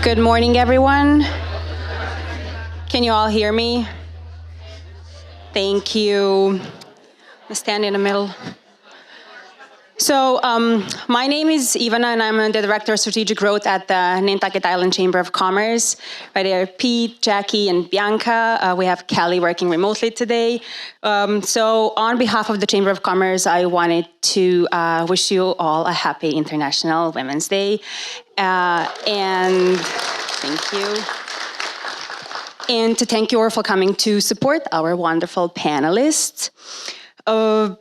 Good morning, everyone. Can you all hear me? Thank you. I'll stand in the middle. So my name is Ivana, and I'm the Director of Strategic Growth at the Nantucket Island Chamber of Commerce. Right there, Pete, Jackie, and Bianca. We have Kaley working remotely today. So on behalf of the Chamber of Commerce, I wanted to wish you all a happy International Women's Day. And thank you. And to thank you all for coming to support our wonderful panelists. I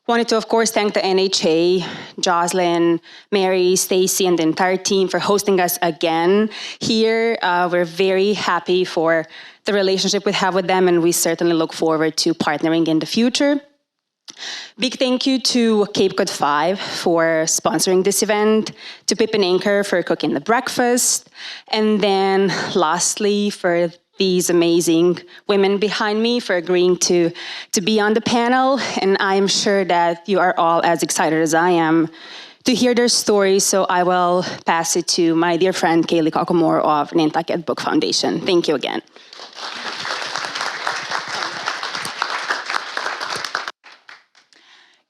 wanted to, of course, thank the NHA, Jocelyn, Mary, Stacy, and the entire team for hosting us again here. We're very happy for the relationship we have with them, and we certainly look forward to partnering in the future. Big thank you to Cape Cod 5 for sponsoring this event, to Pip and Anchor for cooking the breakfast, and then lastly for these amazing women behind me for agreeing to be on the panel. And I'm sure that you are all as excited as I am to hear their stories, so I will pass it to my dear friend Kaley Kokomoor of Nantucket Book Foundation. Thank you again.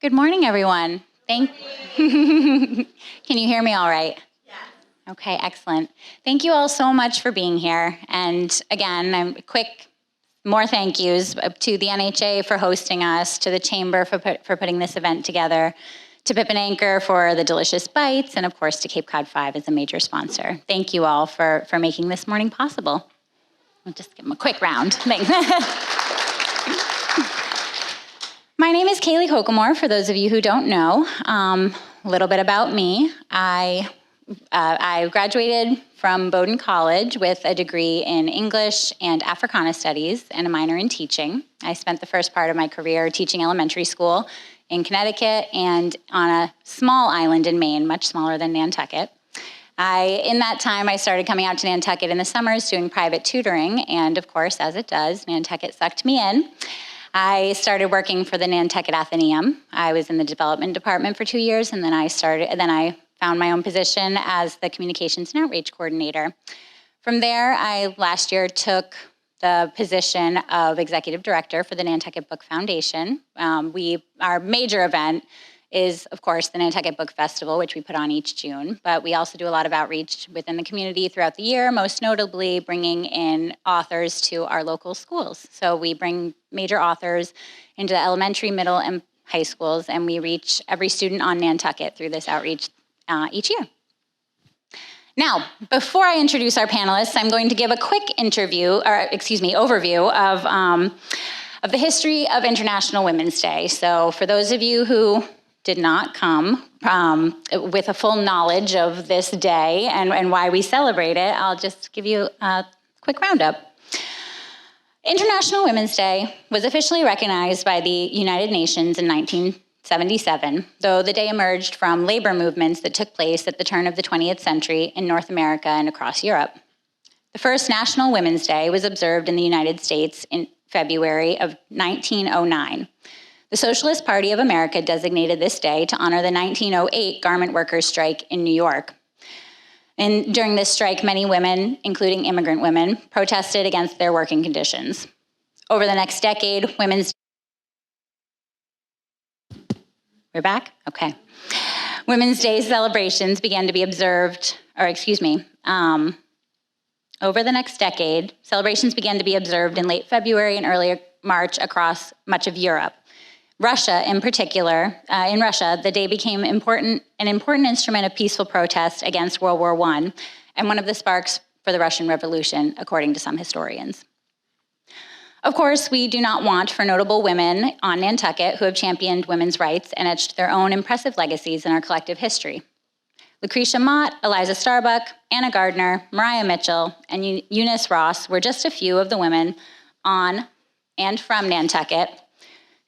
Good morning, everyone. Can you hear me all right? Yeah. Okay, excellent. Thank you all so much for being here. And again, more thank yous to the NHA for hosting us, to the Chamber for putting this event together, to Pip and Anchor for the delicious bites, and of course to Cape Cod 5 as a major sponsor. Thank you all for making this morning possible. I'll just give them a quick round. Thanks. My name is Kaley Kokomoor, for those of you who don't know. A little bit about me. I graduated from Bowdoin College with a degree in English and Africana Studies and a minor in teaching. I spent the first part of my career teaching elementary school in Connecticut and on a small island in Maine, much smaller than Nantucket. In that time, I started coming out to Nantucket in the summers doing private tutoring, and of course, as it does, Nantucket sucked me in. I started working for the Nantucket Athenaeum. I was in the development department for 2 years, and then I found my own position as the communications and outreach coordinator. From there, I last year took the position of executive director for the Nantucket Book Foundation. Our major event is, of course, the Nantucket Book Festival, which we put on each June, but we also do a lot of outreach within the community throughout the year, most notably bringing in authors to our local schools. So we bring major authors into the elementary, middle, and high schools, and we reach every student on Nantucket through this outreach each year. Now, before I introduce our panelists, I'm going to give a quick overview of the history of International Women's Day. So for those of you who did not come with a full knowledge of this day and why we celebrate it, I'll just give you a quick roundup. International Women's Day was officially recognized by the United Nations in 1977, though the day emerged from labor movements that took place at the turn of the 20th century in North America and across Europe. The first National Women's Day was observed in the United States in February of 1909. The Socialist Party of America designated this day to honor the 1908 garment workers' strike in New York. And during this strike, many women, including immigrant women, protested against their working conditions. Over the next decade, We're back? Okay. Women's Day celebrations began to be observed, over the next decade, celebrations began to be observed in late February and early March across much of Europe. Russia, in particular, in Russia, the day became an important instrument of peaceful protest against World War I, and one of the sparks for the Russian Revolution, according to some historians. Of course, we do not want for notable women on Nantucket who have championed women's rights and etched their own impressive legacies in our collective history. Lucretia Mott, Eliza Starbuck, Anna Gardner, Mariah Mitchell, and Eunice Ross were just a few of the women on and from Nantucket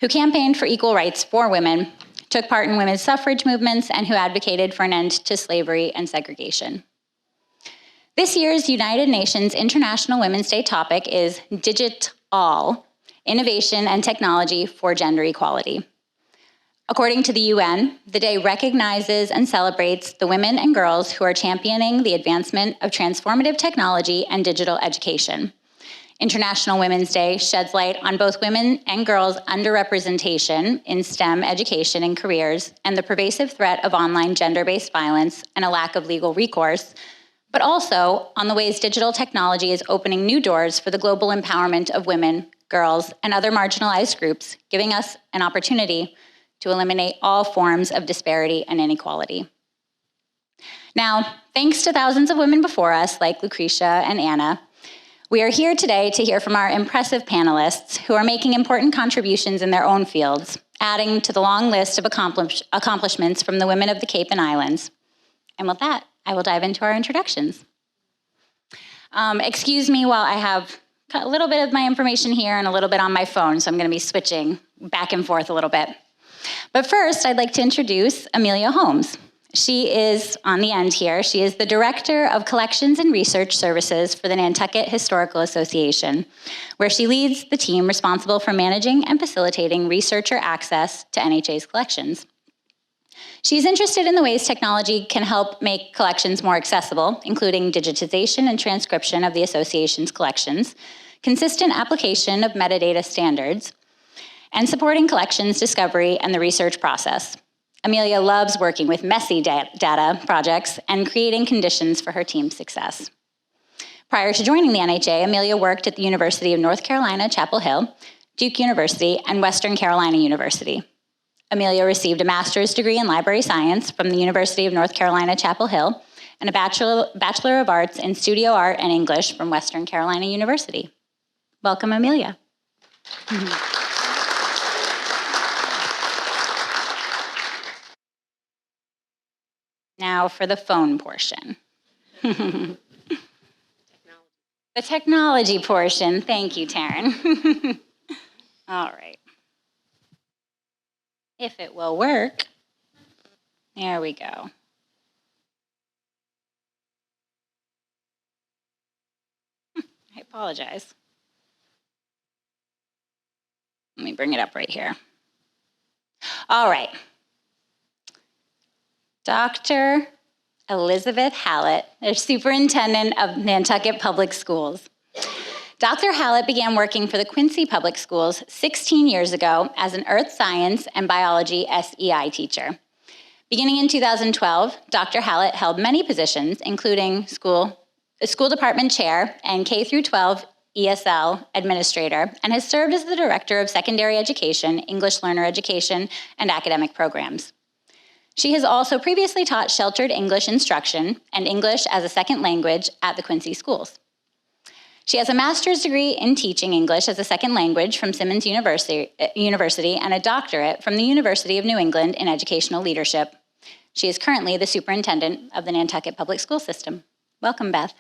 who campaigned for equal rights for women, took part in women's suffrage movements, and who advocated for an end to slavery and segregation. This year's United Nations International Women's Day topic is DigitALL, Innovation and Technology for Gender Equality. According to the UN, the day recognizes and celebrates the women and girls who are championing the advancement of transformative technology and digital education. International Women's Day sheds light on both women and girls' underrepresentation in STEM education and careers and the pervasive threat of online gender-based violence and a lack of legal recourse, but also on the ways digital technology is opening new doors for the global empowerment of women, girls, and other marginalized groups, giving us an opportunity to eliminate all forms of disparity and inequality. Now, thanks to thousands of women before us, like Lucretia and Anna, we are here today to hear from our impressive panelists who are making important contributions in their own fields, adding to the long list of accomplishments from the women of the Cape and Islands. And with that, I will dive into our introductions. Excuse me while I have a little bit of my information here and a little bit on my phone, so I'm going to be switching back and forth a little bit. But first, I'd like to introduce Amelia Holmes. She is, on the end here, she is the Director of Collections and Research Services for the Nantucket Historical Association, where she leads the team responsible for managing and facilitating researcher access to NHA's collections. She's interested in the ways technology can help make collections more accessible, including digitization and transcription of the association's collections, consistent application of metadata standards, and supporting collections discovery and the research process. Amelia loves working with messy data projects and creating conditions for her team's success. Prior to joining the NHA, Amelia worked at the University of North Carolina, Chapel Hill, Duke University, and Western Carolina University. Amelia received a master's degree in library science from the University of North Carolina, Chapel Hill, and a Bachelor of Arts in Studio Art and English from Western Carolina University. Welcome, Amelia. Now for the phone portion. The technology portion. Thank you, Taryn. All right. If it will work. There we go. I apologize. Let me bring it up right here. All right. Dr. Elizabeth Hallett, the Superintendent of Nantucket Public Schools. Dr. Hallett began working for the Quincy Public Schools 16 years ago as an earth science and biology SEI teacher. Beginning in 2012, Dr. Hallett held many positions, including school department chair and K-12 ESL administrator, and has served as the director of secondary education, English learner education, and academic programs. She has also previously taught sheltered English instruction and English as a second language at the Quincy schools. She has a master's degree in teaching English as a second language from Simmons University and a doctorate from the University of New England in educational leadership. She is currently the superintendent of the Nantucket Public School System. Welcome, Beth.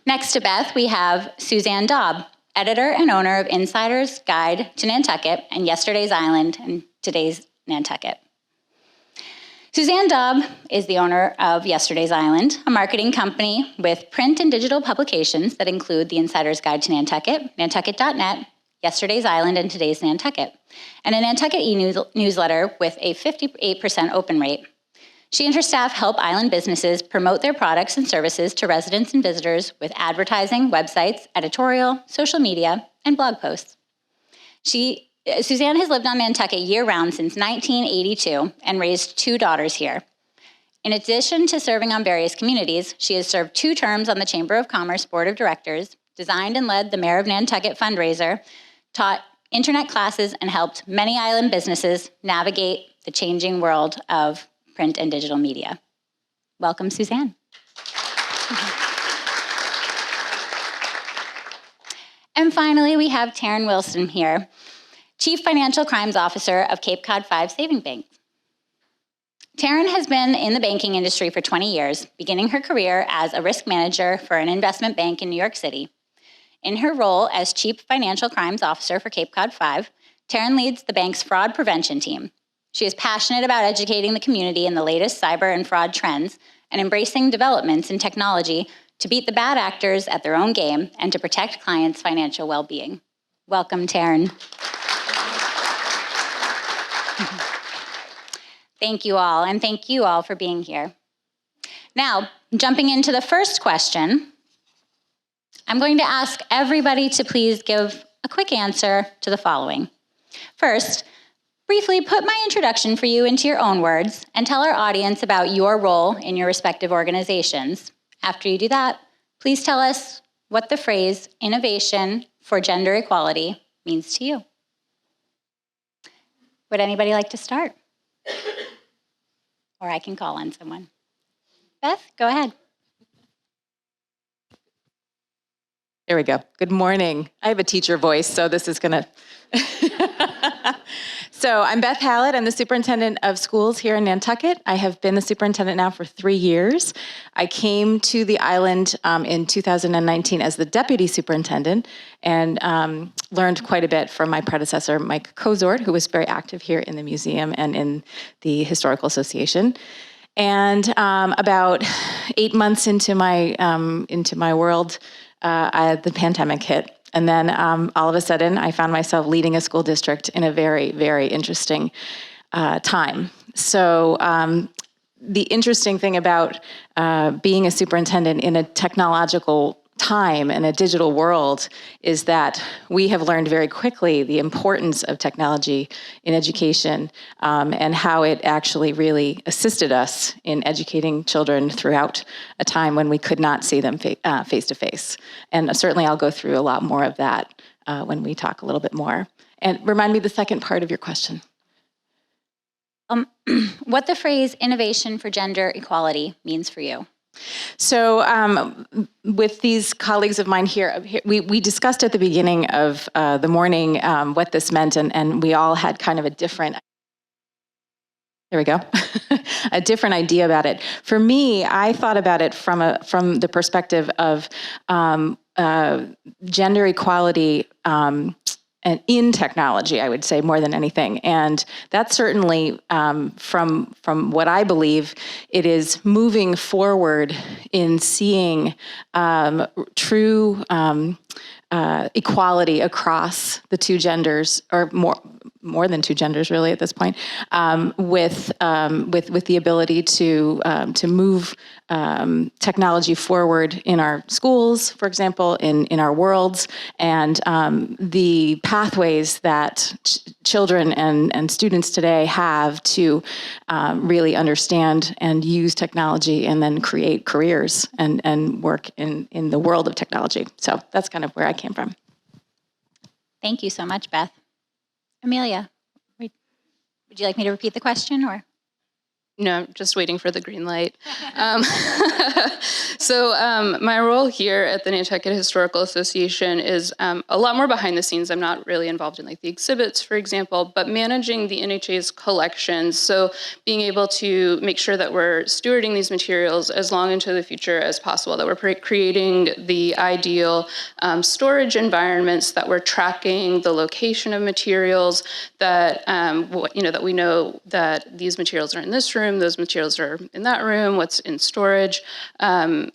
Next to Beth, we have Suzanne Daub, editor and owner of Insider's Guide to Nantucket and Yesterday's Island and Today's Nantucket. Suzanne Daub is the owner of Yesterday's Island, a marketing company with print and digital publications that include the Insider's Guide to Nantucket, Nantucket.net, Yesterday's Island, and Today's Nantucket, and a Nantucket e-newsletter with a 58% open rate. She and her staff help island businesses promote their products and services to residents and visitors with advertising, websites, editorial, social media, and blog posts. Suzanne has lived on Nantucket year-round since 1982 and raised 2 daughters here. In addition to serving on various communities, she has served 2 terms on the Chamber of Commerce Board of Directors, designed and led the Mayor of Nantucket fundraiser, taught internet classes, and helped many island businesses navigate the changing world of print and digital media. Welcome, Suzanne. And finally, we have Taryn Wilson here, Chief Financial Crimes Officer of Cape Cod 5 Savings Bank. Taryn has been in the banking industry for 20 years, beginning her career as a risk manager for an investment bank in New York City. In her role as Chief Financial Crimes Officer for Cape Cod 5, Taryn leads the bank's fraud prevention team. She is passionate about educating the community in the latest cyber and fraud trends and embracing developments in technology to beat the bad actors at their own game and to protect clients' financial well-being. Welcome, Taryn. Thank you all, and thank you all for being here. Now, jumping into the first question, I'm going to ask everybody to please give a quick answer to the following. First, briefly put my introduction for you into your own words and tell our audience about your role in your respective organizations. After you do that, please tell us what the phrase innovation for gender equality means to you. Would anybody like to start? Or I can call on someone. Beth, go ahead. There we go. Good morning. I have a teacher voice, so this is gonna. So I'm Beth Hallett. I'm the superintendent of schools here in Nantucket. I have been the superintendent now for 3 years. I came to the island in 2019 as the deputy superintendent and learned quite a bit from my predecessor, Mike Kozort, who was very active here in the museum and in the Historical Association. And about 8 months into my world, the pandemic hit. And then all of a sudden, I found myself leading a school district in a very, very interesting time. So the interesting thing about being a superintendent in a technological time in a digital world is that we have learned very quickly the importance of technology in education and how it actually really assisted us in educating children throughout a time when we could not see them face to face. And certainly I'll go through a lot more of that when we talk a little bit more. And remind me the second part of your question. What the phrase innovation for gender equality means for you. So with these colleagues of mine here, we discussed at the beginning of the morning what this meant, and we all had kind of a different, there we go, a different idea about it. For me, I thought about it from the perspective of gender equality and in technology, I would say, more than anything. And that's certainly, from what I believe, it is moving forward in seeing true equality across the two genders, or more than two genders, really, at this point, with the ability to move technology forward in our schools, for example, in our worlds, and the pathways that children and students today have to really understand and use technology and then create careers and work in the world of technology. So that's kind of where I came from. Thank you so much, Beth. Amelia, would you like me to repeat the question, or? No, I'm just waiting for the green light. So my role here at the Nantucket Historical Association is a lot more behind the scenes. I'm not really involved in like the exhibits, for example, but managing the NHA's collections. So being able to make sure that we're stewarding these materials as long into the future as possible, that we're creating the ideal storage environments, that we're tracking the location of materials, that that we know that these materials are in this room, those materials are in that room, what's in storage,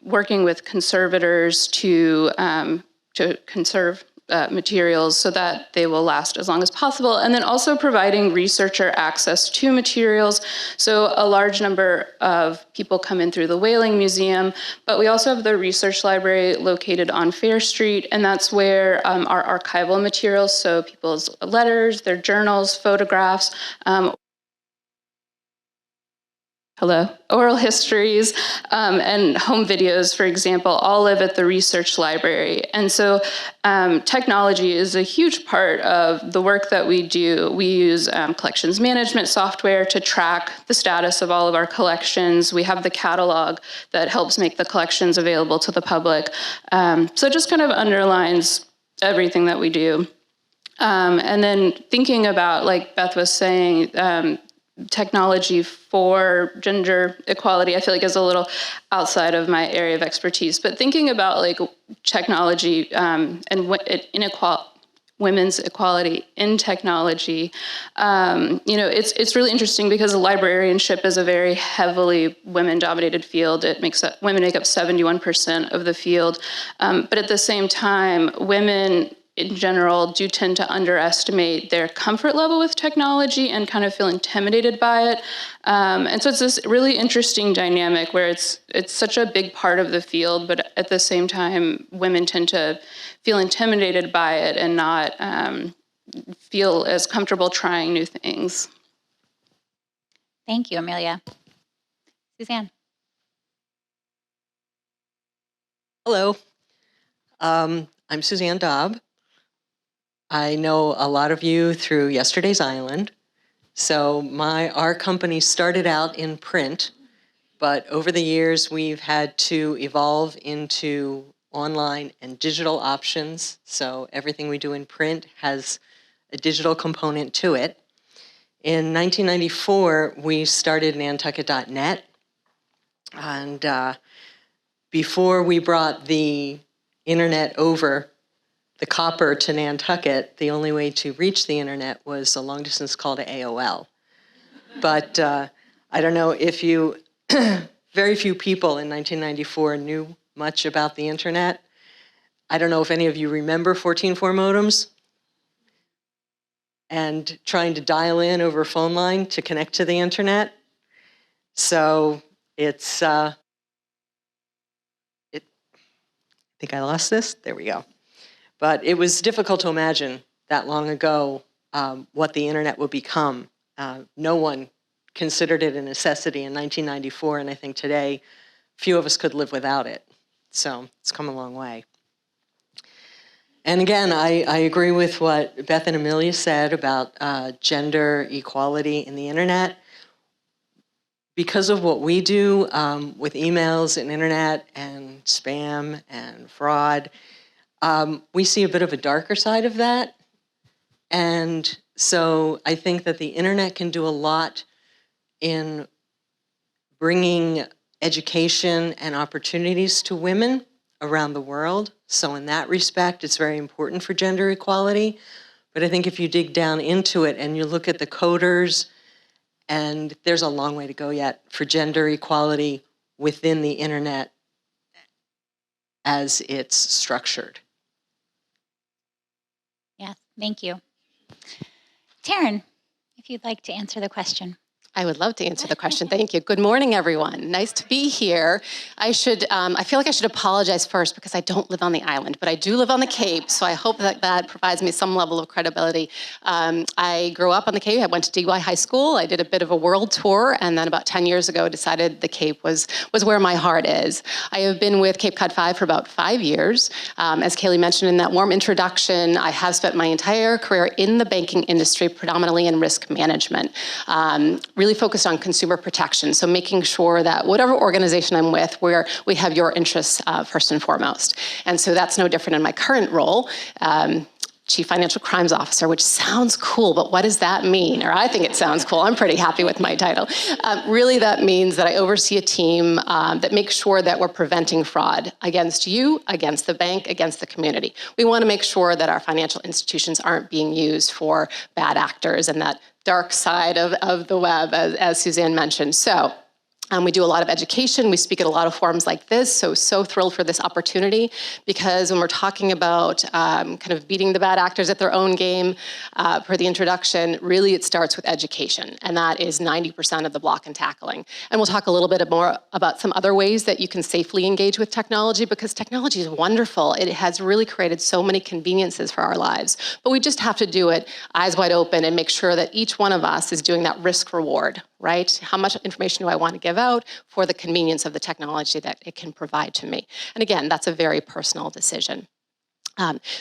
working with conservators to conserve materials so that they will last as long as possible, and then also providing researcher access to materials. So a large number of people come in through the Whaling Museum, but we also have the research library located on Fair Street, and that's where our archival materials, so people's letters, their journals, photographs, oral histories, and home videos, for example, all live at the research library. And so technology is a huge part of the work that we do. We use collections management software to track the status of all of our collections. We have the catalog that helps make the collections available to the public. So it just kind of underlines everything that we do. And then thinking about, like Beth was saying, technology for gender equality, I feel like is a little outside of my area of expertise, but thinking about like technology and women's equality in technology, it's really interesting because librarianship is a very heavily women-dominated field. Women make up 71% of the field, but at the same time, women in general do tend to underestimate their comfort level with technology and kind of feel intimidated by it. And so it's this really interesting dynamic where it's such a big part of the field, but at the same time, women tend to feel intimidated by it and not feel as comfortable trying new things. Thank you, Amelia. Suzanne. Hello, I'm Suzanne Daub. I know a lot of you through Yesterday's Island. So our company started out in print, but over the years we've had to evolve into online and digital options. So everything we do in print has a digital component to it. In 1994, we started Nantucket.net. And before we brought the internet over the copper to Nantucket, the only way to reach the internet was a long distance call to AOL. But I don't know if you, very few people in 1994 knew much about the internet. I don't know if any of you remember 14.4 modems and trying to dial in over a phone line to connect to the internet. So it's, I think I lost this, there we go. But it was difficult to imagine that long ago what the internet would become. No one considered it a necessity in 1994, and I think today, few of us could live without it. So it's come a long way. And again, I agree with what Beth and Amelia said about gender equality in the internet. Because of what we do with emails and internet and spam and fraud, we see a bit of a darker side of that. And so I think that the internet can do a lot in bringing education and opportunities to women around the world. So in that respect, it's very important for gender equality. But I think if you dig down into it and you look at the coders, and there's a long way to go yet for gender equality within the internet as it's structured. Yes, thank you. Taryn, if you'd like to answer the question. I would love to answer the question. Thank you. Good morning, everyone. Nice to be here. I feel like I should apologize first because I don't live on the island, but I do live on the Cape, so I hope that that provides me some level of credibility. I grew up on the Cape. I went to DY High School. I did a bit of a world tour, and then about 10 years ago decided the Cape was where my heart is. I have been with Cape Cod 5 for about 5 years. As Kaley mentioned in that warm introduction, I have spent my entire career in the banking industry, predominantly in risk management. Really focused on consumer protection, so making sure that whatever organization I'm with, we have your interests first and foremost. And so that's no different in my current role. Chief Financial Crimes Officer, which sounds cool, but what does that mean? Or I think it sounds cool. I'm pretty happy with my title. Really, that means that I oversee a team that makes sure that we're preventing fraud against you, against the bank, against the community. We want to make sure that our financial institutions aren't being used for bad actors and that dark side of the web, as Suzanne mentioned. So we do a lot of education. We speak at a lot of forums like this, so thrilled for this opportunity, because when we're talking about kind of beating the bad actors at their own game, per the introduction, really it starts with education, and that is 90% of the block and tackling. And we'll talk a little bit more about some other ways that you can safely engage with technology, because technology is wonderful. It has really created so many conveniences for our lives, but we just have to do it eyes wide open and make sure that each one of us is doing that risk reward, right? How much information do I want to give out for the convenience of the technology that it can provide to me? And again, that's a very personal decision.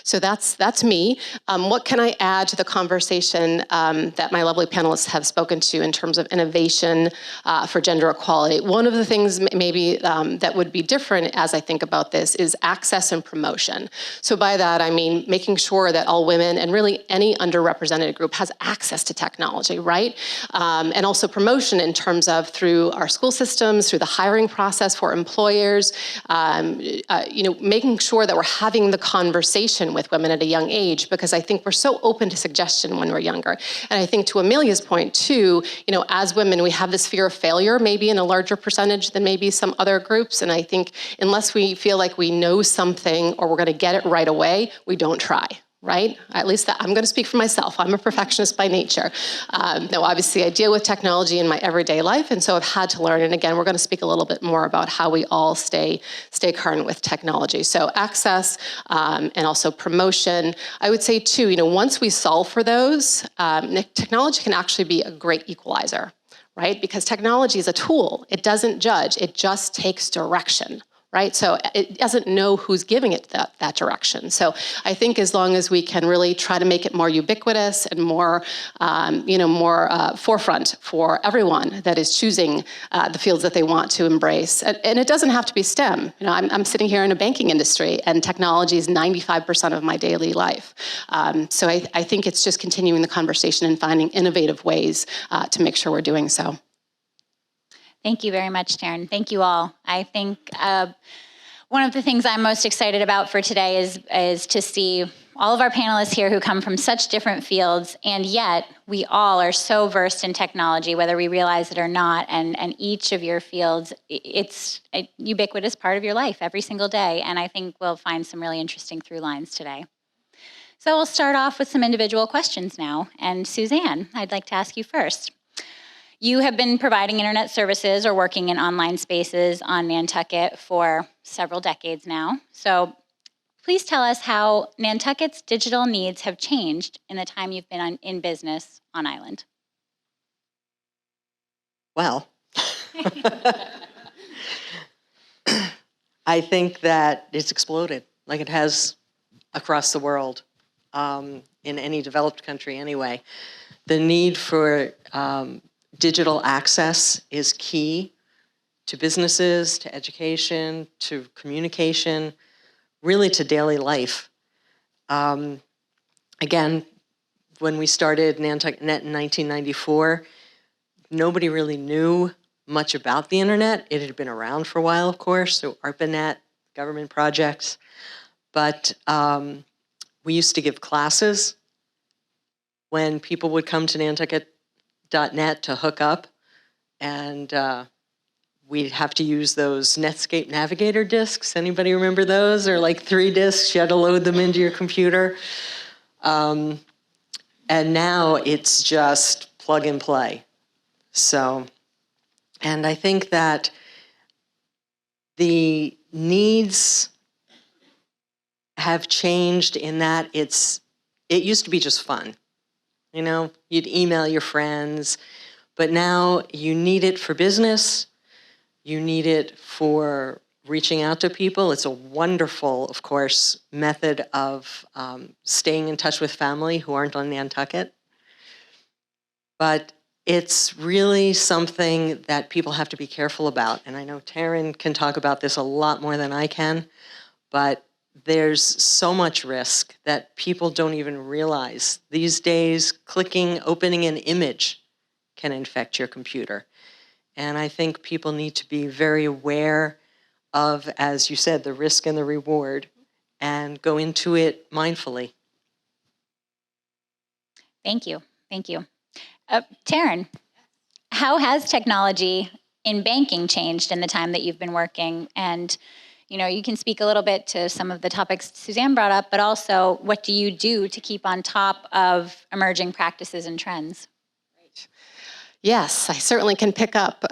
So that's me. What can I add to the conversation that my lovely panelists have spoken to in terms of innovation for gender equality? One of the things maybe that would be different as I think about this is access and promotion. So by that, I mean making sure that all women and really any underrepresented group has access to technology, right? And also promotion in terms of through our school systems, through the hiring process for employers, making sure that we're having the conversation with women at a young age, because I think we're so open to suggestion when we're younger. And I think to Amelia's point too, as women, we have this fear of failure, maybe in a larger percentage than maybe some other groups. And I think unless we feel like we know something or we're going to get it right away, we don't try. right? At least I'm going to speak for myself. I'm a perfectionist by nature. Now, obviously, I deal with technology in my everyday life, and so I've had to learn. And again, we're going to speak a little bit more about how we all stay current with technology. So access and also promotion. I would say too, once we solve for those, technology can actually be a great equalizer, right? Because technology is a tool. It doesn't judge. It just takes direction. Right, so it doesn't know who's giving it that direction. So I think as long as we can really try to make it more ubiquitous and more, forefront for everyone that is choosing the fields that they want to embrace, and it doesn't have to be STEM. I'm sitting here in a banking industry, and technology is 95% of my daily life. So I think it's just continuing the conversation and finding innovative ways to make sure we're doing so. Thank you very much, Taryn. Thank you all. I think one of the things I'm most excited about for today is to see all of our panelists here who come from such different fields, and yet we all are so versed in technology, whether we realize it or not, and each of your fields, it's a ubiquitous part of your life every single day, and I think we'll find some really interesting through lines today. So we'll start off with some individual questions now, and Suzanne, I'd like to ask you first. You have been providing internet services or working in online spaces on Nantucket for several decades now. So please tell us how Nantucket's digital needs have changed in the time you've been in business on island. Well, I think that it's exploded like it has across the world, in any developed country anyway. The need for digital access is key to businesses, to education, to communication, really to daily life. Again, when we started Nantucket Net in 1994, nobody really knew much about the internet. It had been around for a while, of course, so ARPANET, government projects. But we used to give classes when people would come to Nantucket.net to hook up, and we'd have to use those Netscape Navigator discs. Anybody remember those? Or like 3 discs, you had to load them into your computer. And now it's just plug and play. So, and I think that the needs have changed in that it used to be just fun. You'd email your friends, but now you need it for business. You need it for reaching out to people. It's a wonderful, of course, method of staying in touch with family who aren't on Nantucket. But it's really something that people have to be careful about. And I know Taryn can talk about this a lot more than I can, but there's so much risk that people don't even realize. These days, opening an image can infect your computer. And I think people need to be very aware of, as you said, the risk and the reward, and go into it mindfully. Thank you. Thank you. Taryn, how has technology in banking changed in the time that you've been working? And you can speak a little bit to some of the topics Suzanne brought up, but also what do you do to keep on top of emerging practices and trends? Yes, I certainly can pick up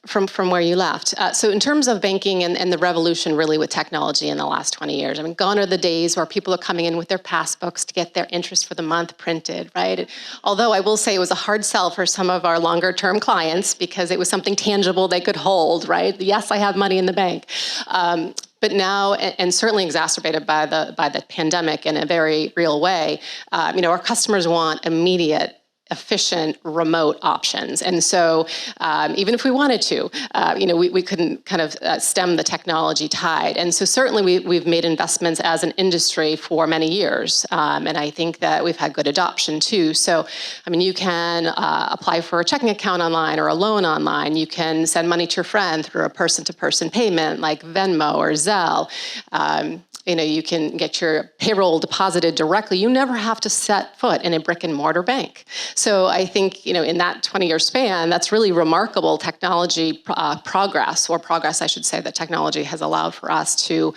from where you left. So in terms of banking and the revolution really with technology in the last 20 years, gone are the days where people are coming in with their passbooks to get their interest for the month printed, right? Although I will say it was a hard sell for some of our longer term clients because it was something tangible they could hold, right? Yes, I have money in the bank. But now, and certainly exacerbated by the pandemic in a very real way, our customers want immediate, efficient, remote options. And so even if we wanted to, we couldn't kind of stem the technology tide. And so certainly we've made investments as an industry for many years. And I think that we've had good adoption too. So, you can apply for a checking account online or a loan online. You can send money to your friend through a person-to-person payment like Venmo or Zelle. You can get your payroll deposited directly. You never have to set foot in a brick and mortar bank. So I think, in that 20-year span, that's really remarkable technology progress I should say, that technology has allowed for us to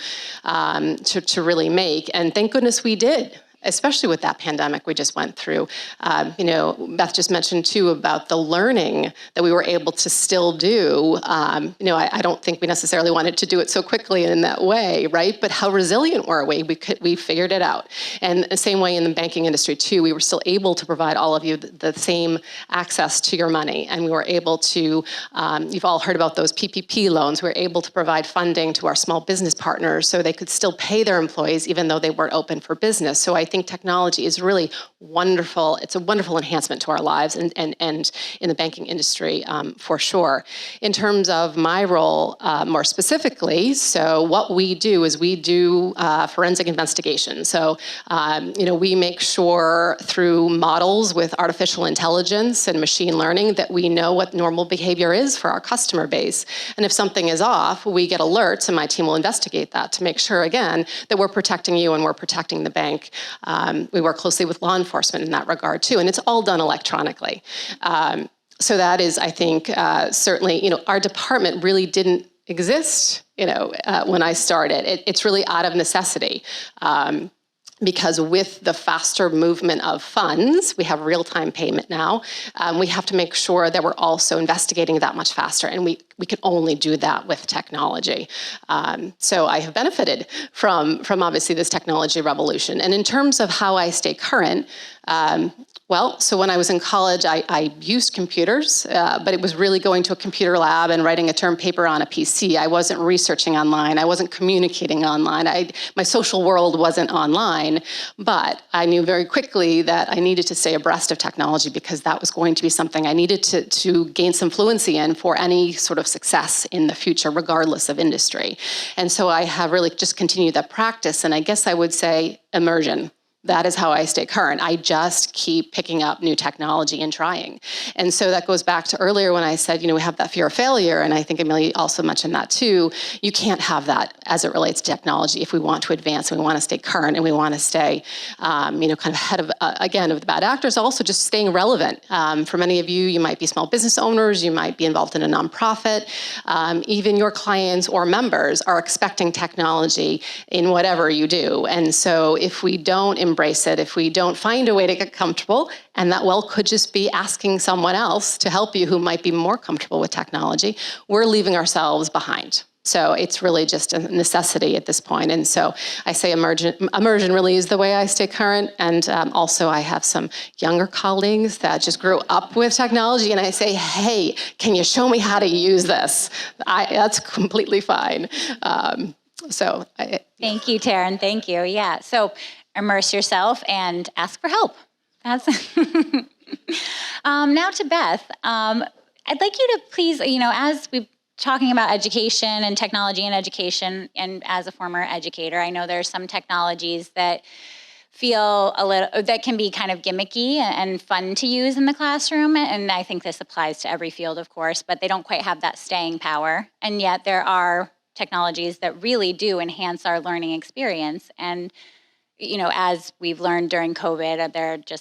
really make. And thank goodness we did. especially with that pandemic we just went through. Beth just mentioned too about the learning that we were able to still do. I don't think we necessarily wanted to do it so quickly in that way, right? But how resilient were we? We figured it out. And the same way in the banking industry too, we were still able to provide all of you the same access to your money. And we were able to, you've all heard about those PPP loans. We were able to provide funding to our small business partners so they could still pay their employees even though they weren't open for business. So I think technology is really wonderful. It's a wonderful enhancement to our lives and in the banking industry for sure. In terms of my role more specifically, so what we do is we do forensic investigation. So, we make sure through models with artificial intelligence and machine learning that we know what normal behavior is for our customer base. And if something is off, we get alerts and my team will investigate that to make sure, again, that we're protecting you and we're protecting the bank. We work closely with law enforcement in that regard too, and it's all done electronically. So that is, I think, certainly, our department really didn't exist, when I started. It's really out of necessity. Because with the faster movement of funds, we have real-time payment now, we have to make sure that we're also investigating that much faster, and we can only do that with technology. So I have benefited from obviously this technology revolution. And in terms of how I stay current, so when I was in college, I used computers, but it was really going to a computer lab and writing a term paper on a PC. I wasn't researching online. I wasn't communicating online. My social world wasn't online, but I knew very quickly that I needed to stay abreast of technology because that was going to be something I needed to gain some fluency in for any sort of success in the future, regardless of industry. And so I have really just continued that practice, and I guess I would say immersion. That is how I stay current. I just keep picking up new technology and trying. And so that goes back to earlier when I said, we have that fear of failure, and I think Amelia also mentioned that too. You can't have that as it relates to technology if we want to advance and we want to stay current and we want to stay, kind of ahead of, again, of the bad actors, also just staying relevant. For many of you, you might be small business owners, you might be involved in a nonprofit, even your clients or members are expecting technology in whatever you do. And so if we don't embrace it, if we don't find a way to get comfortable, and that could just be asking someone else to help you who might be more comfortable with technology, we're leaving ourselves behind. So it's really just a necessity at this point. And so I say immersion really is the way I stay current. And also I have some younger colleagues that just grew up with technology, and I say, hey, can you show me how to use this? That's completely fine. Thank you, Taryn. Thank you. Yeah. So immerse yourself and ask for help. That's now to Beth. I'd like you to please, as we've talking about education and technology and education, and as a former educator, I know there's some technologies that that can be kind of gimmicky and fun to use in the classroom. And I think this applies to every field, of course, but they don't quite have that staying power. And yet there are technologies that really do enhance our learning experience. And as we've learned during COVID,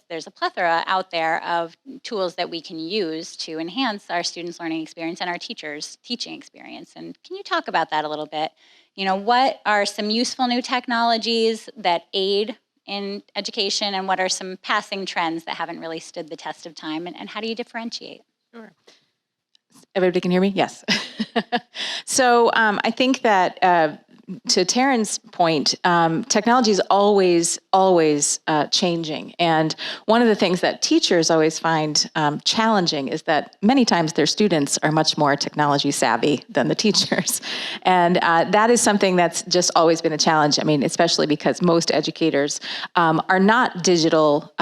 there's a plethora out there of tools that we can use to enhance our students' learning experience and our teachers' teaching experience. And can you talk about that a little bit? What are some useful new technologies that aid in education, and what are some passing trends that haven't really stood the test of time, and how do you differentiate? Sure. Everybody can hear me? Yes. So I think that to Taryn's point, technology is always changing. And one of the things that teachers always find challenging is that many times their students are much more technology savvy than the teachers. And that is something that's just always been a challenge. I mean, especially because most educators are not digital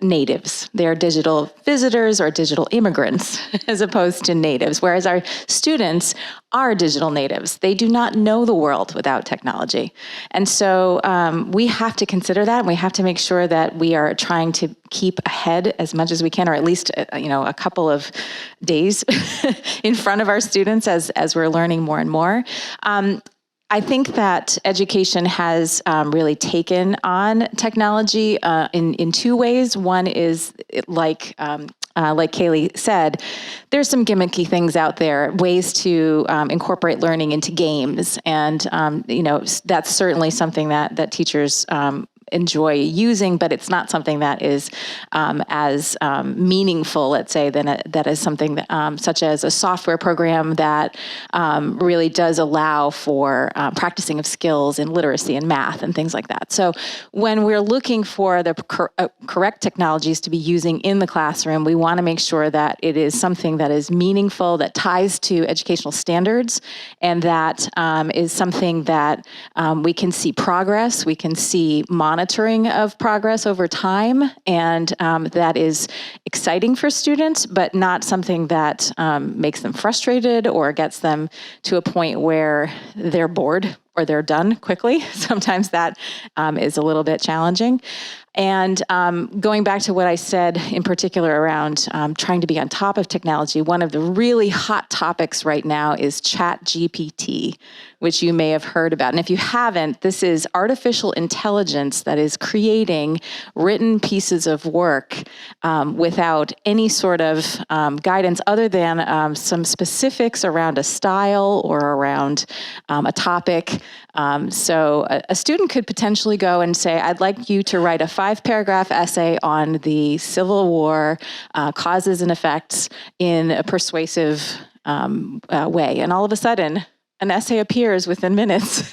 natives. They're digital visitors or digital immigrants as opposed to natives, whereas our students are digital natives. They do not know the world without technology. And so we have to consider that, and we have to make sure that we are trying to keep ahead as much as we can, or at least a couple of days in front of our students as we're learning more and more. I think that education has really taken on technology in two ways. One is like Kaley said, there's some gimmicky things out there, ways to incorporate learning into games, and that's certainly something that teachers enjoy using, but it's not something that is as meaningful, let's say, that is something that, such as a software program that really does allow for practicing of skills in literacy and math and things like that. So when we're looking for the correct technologies to be using in the classroom, we want to make sure that it is something that is meaningful, that ties to educational standards, and that is something that we can see progress, we can see monitoring of progress over time, and that is exciting for students, but not something that makes them frustrated or gets them to a point where they're bored or they're done quickly. Sometimes that is a little bit challenging. And going back to what I said in particular around trying to be on top of technology, one of the really hot topics right now is ChatGPT, which you may have heard about. And if you haven't, this is artificial intelligence that is creating written pieces of work without any sort of guidance other than some specifics around a style or around a topic. So a student could potentially go and say, I'd like you to write a 5-paragraph essay on the Civil War causes and effects in a persuasive way. And all of a sudden, an essay appears within minutes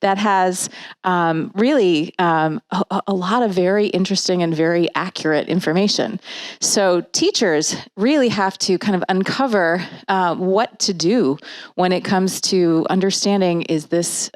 that has really a lot of very interesting and very accurate information. So teachers really have to kind of uncover what to do when it comes to understanding: is this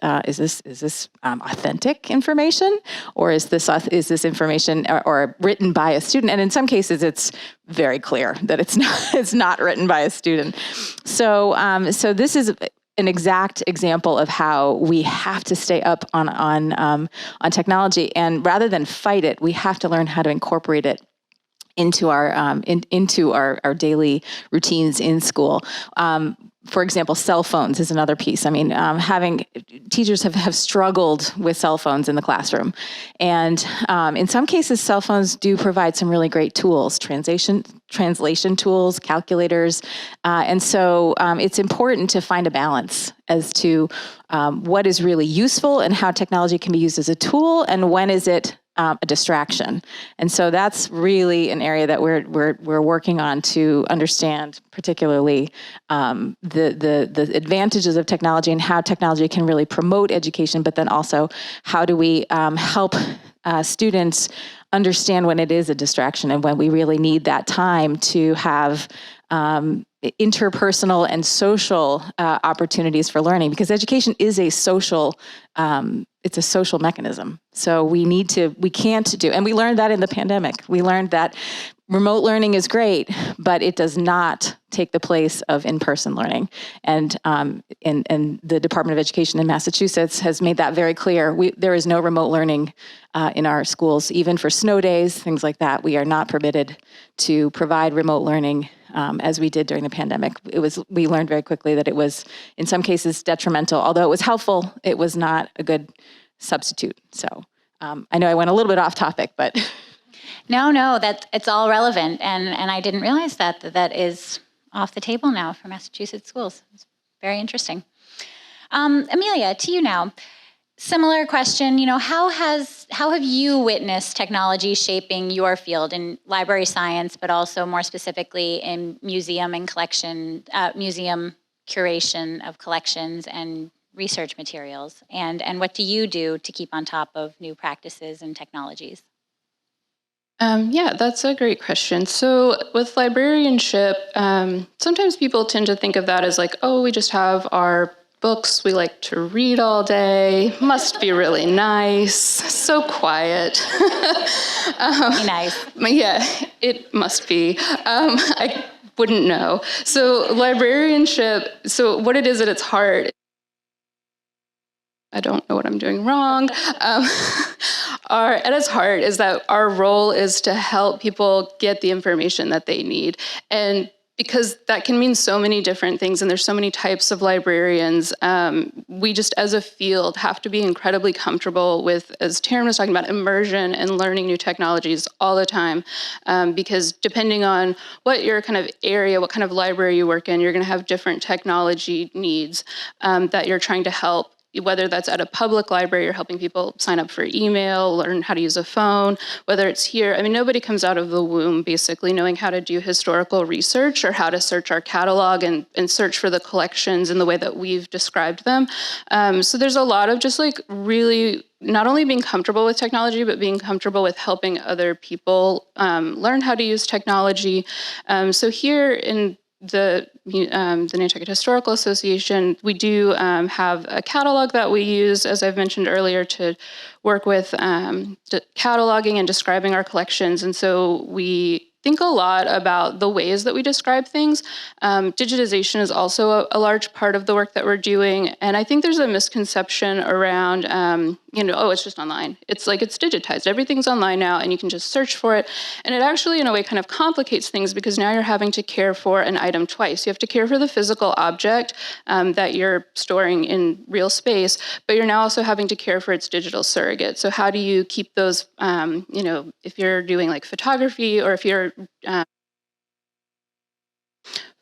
authentic information, or is this information or written by a student? And in some cases, it's very clear that it's not written by a student. So this is an exact example of how we have to stay up on technology, and rather than fight it, we have to learn how to incorporate it into our daily routines in school. For example, cell phones is another piece. I mean, teachers have struggled with cell phones in the classroom. And in some cases, cell phones do provide some really great tools, translation tools, calculators. And so it's important to find a balance as to what is really useful and how technology can be used as a tool, and when is it a distraction. And so that's really an area that we're working on to understand, particularly the advantages of technology and how technology can really promote education, but then also how do we help students understand when it is a distraction and when we really need that time to have interpersonal and social opportunities for learning, because education is a social it's a social mechanism. So we can't do, and we learned that in the pandemic. We learned that remote learning is great, but it does not take the place of in-person learning. And the Department of Education in Massachusetts has made that very clear. There is no remote learning in our schools, even for snow days, things like that. We are not permitted to provide remote learning as we did during the pandemic. We learned very quickly that it was, in some cases, detrimental. Although it was helpful, it was not a good substitute. So I know I went a little bit off topic, but... No, that it's all relevant, and I didn't realize that is off the table now for Massachusetts schools. It's very interesting. Amelia, to you now. Similar question. How have you witnessed technology shaping your field in library science, but also more specifically in museum and museum curation of collections and research materials? And what do you do to keep on top of new practices and technologies? Yeah, that's a great question. So with librarianship, sometimes people tend to think of that as like, oh, we just have our books we like to read all day, must be really nice, so quiet. Nice. Yeah, it must be. I wouldn't know. So librarianship, so what it is at its heart, I don't know what I'm doing wrong. At its heart is that our role is to help people get the information that they need. And because that can mean so many different things, and there's so many types of librarians, we just as a field have to be incredibly comfortable with, as Taryn was talking about, immersion and learning new technologies all the time. Because depending on what your kind of area, what kind of library you work in, you're gonna have different technology needs that you're trying to help whether that's at a public library, you're helping people sign up for email, learn how to use a phone, whether it's here. I mean, nobody comes out of the womb basically knowing how to do historical research or how to search our catalog and search for the collections in the way that we've described them. So there's a lot of just like really not only being comfortable with technology, but being comfortable with helping other people learn how to use technology. So here in the Nantucket Historical Association, we do have a catalog that we use, as I've mentioned earlier, to work with cataloging and describing our collections. And so we think a lot about the ways that we describe things. Digitization is also a large part of the work that we're doing. And I think there's a misconception around, oh, it's just online. It's like it's digitized. Everything's online now and you can just search for it. And it actually, in a way, kind of complicates things because now you're having to care for an item twice. You have to care for the physical object that you're storing in real space, but you're now also having to care for its digital surrogate. So how do you keep those, if you're doing like photography or if you're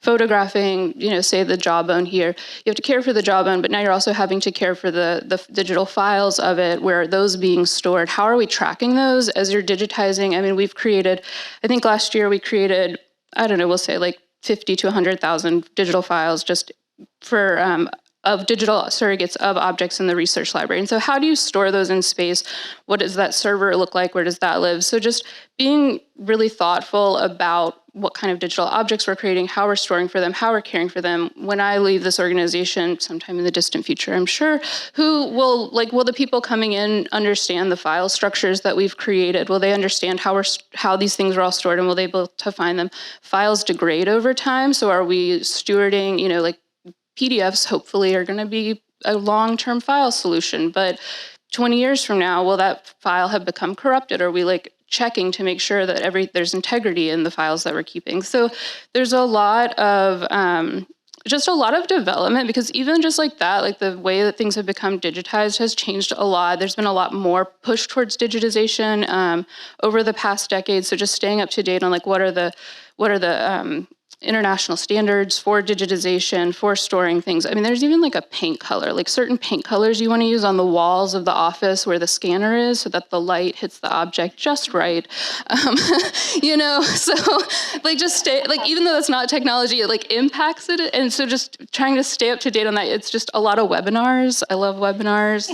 photographing, say the jawbone here, you have to care for the jawbone, but now you're also having to care for the digital files of it, where are those being stored? How are we tracking those as you're digitizing? I mean, I think last year we created, we'll say like 50 to 100,000 digital files just for of digital surrogates of objects in the research library. And so how do you store those in space? What does that server look like? Where does that live? So just being really thoughtful about what kind of digital objects we're creating, how we're storing for them, how we're caring for them. When I leave this organization sometime in the distant future, I'm sure, will the people coming in understand the file structures that we've created? Will they understand how these things are all stored, and will they be able to find them? Files degrade over time, so are we stewarding, PDFs hopefully are going to be a long-term file solution, but 20 years from now, will that file have become corrupted? Are we checking to make sure that there's integrity in the files that we're keeping? So there's a lot of development, because even just like that, the way that things have become digitized has changed a lot. There's been a lot more push towards digitization over the past decade. So just staying up to date on what are the international standards for digitization, for storing things. I mean, there's even a paint color, certain paint colors you want to use on the walls of the office where the scanner is so that the light hits the object just right. So just stay, even though that's not technology, it impacts it. And so just trying to stay up to date on that. It's just a lot of webinars. I love webinars.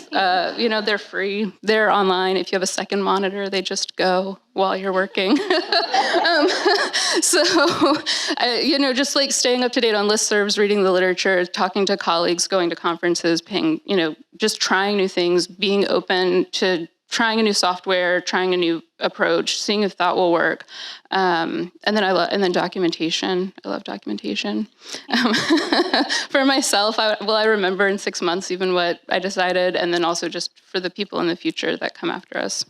They're free. They're online. If you have a second monitor, they just go while you're working. Just staying up to date on listservs, reading the literature, talking to colleagues, going to conferences, just trying new things, being open to trying a new software, trying a new approach, seeing if that will work. And then documentation. I love documentation. For myself, I remember in 6 months even what I decided, and then also just for the people in the future that come after us.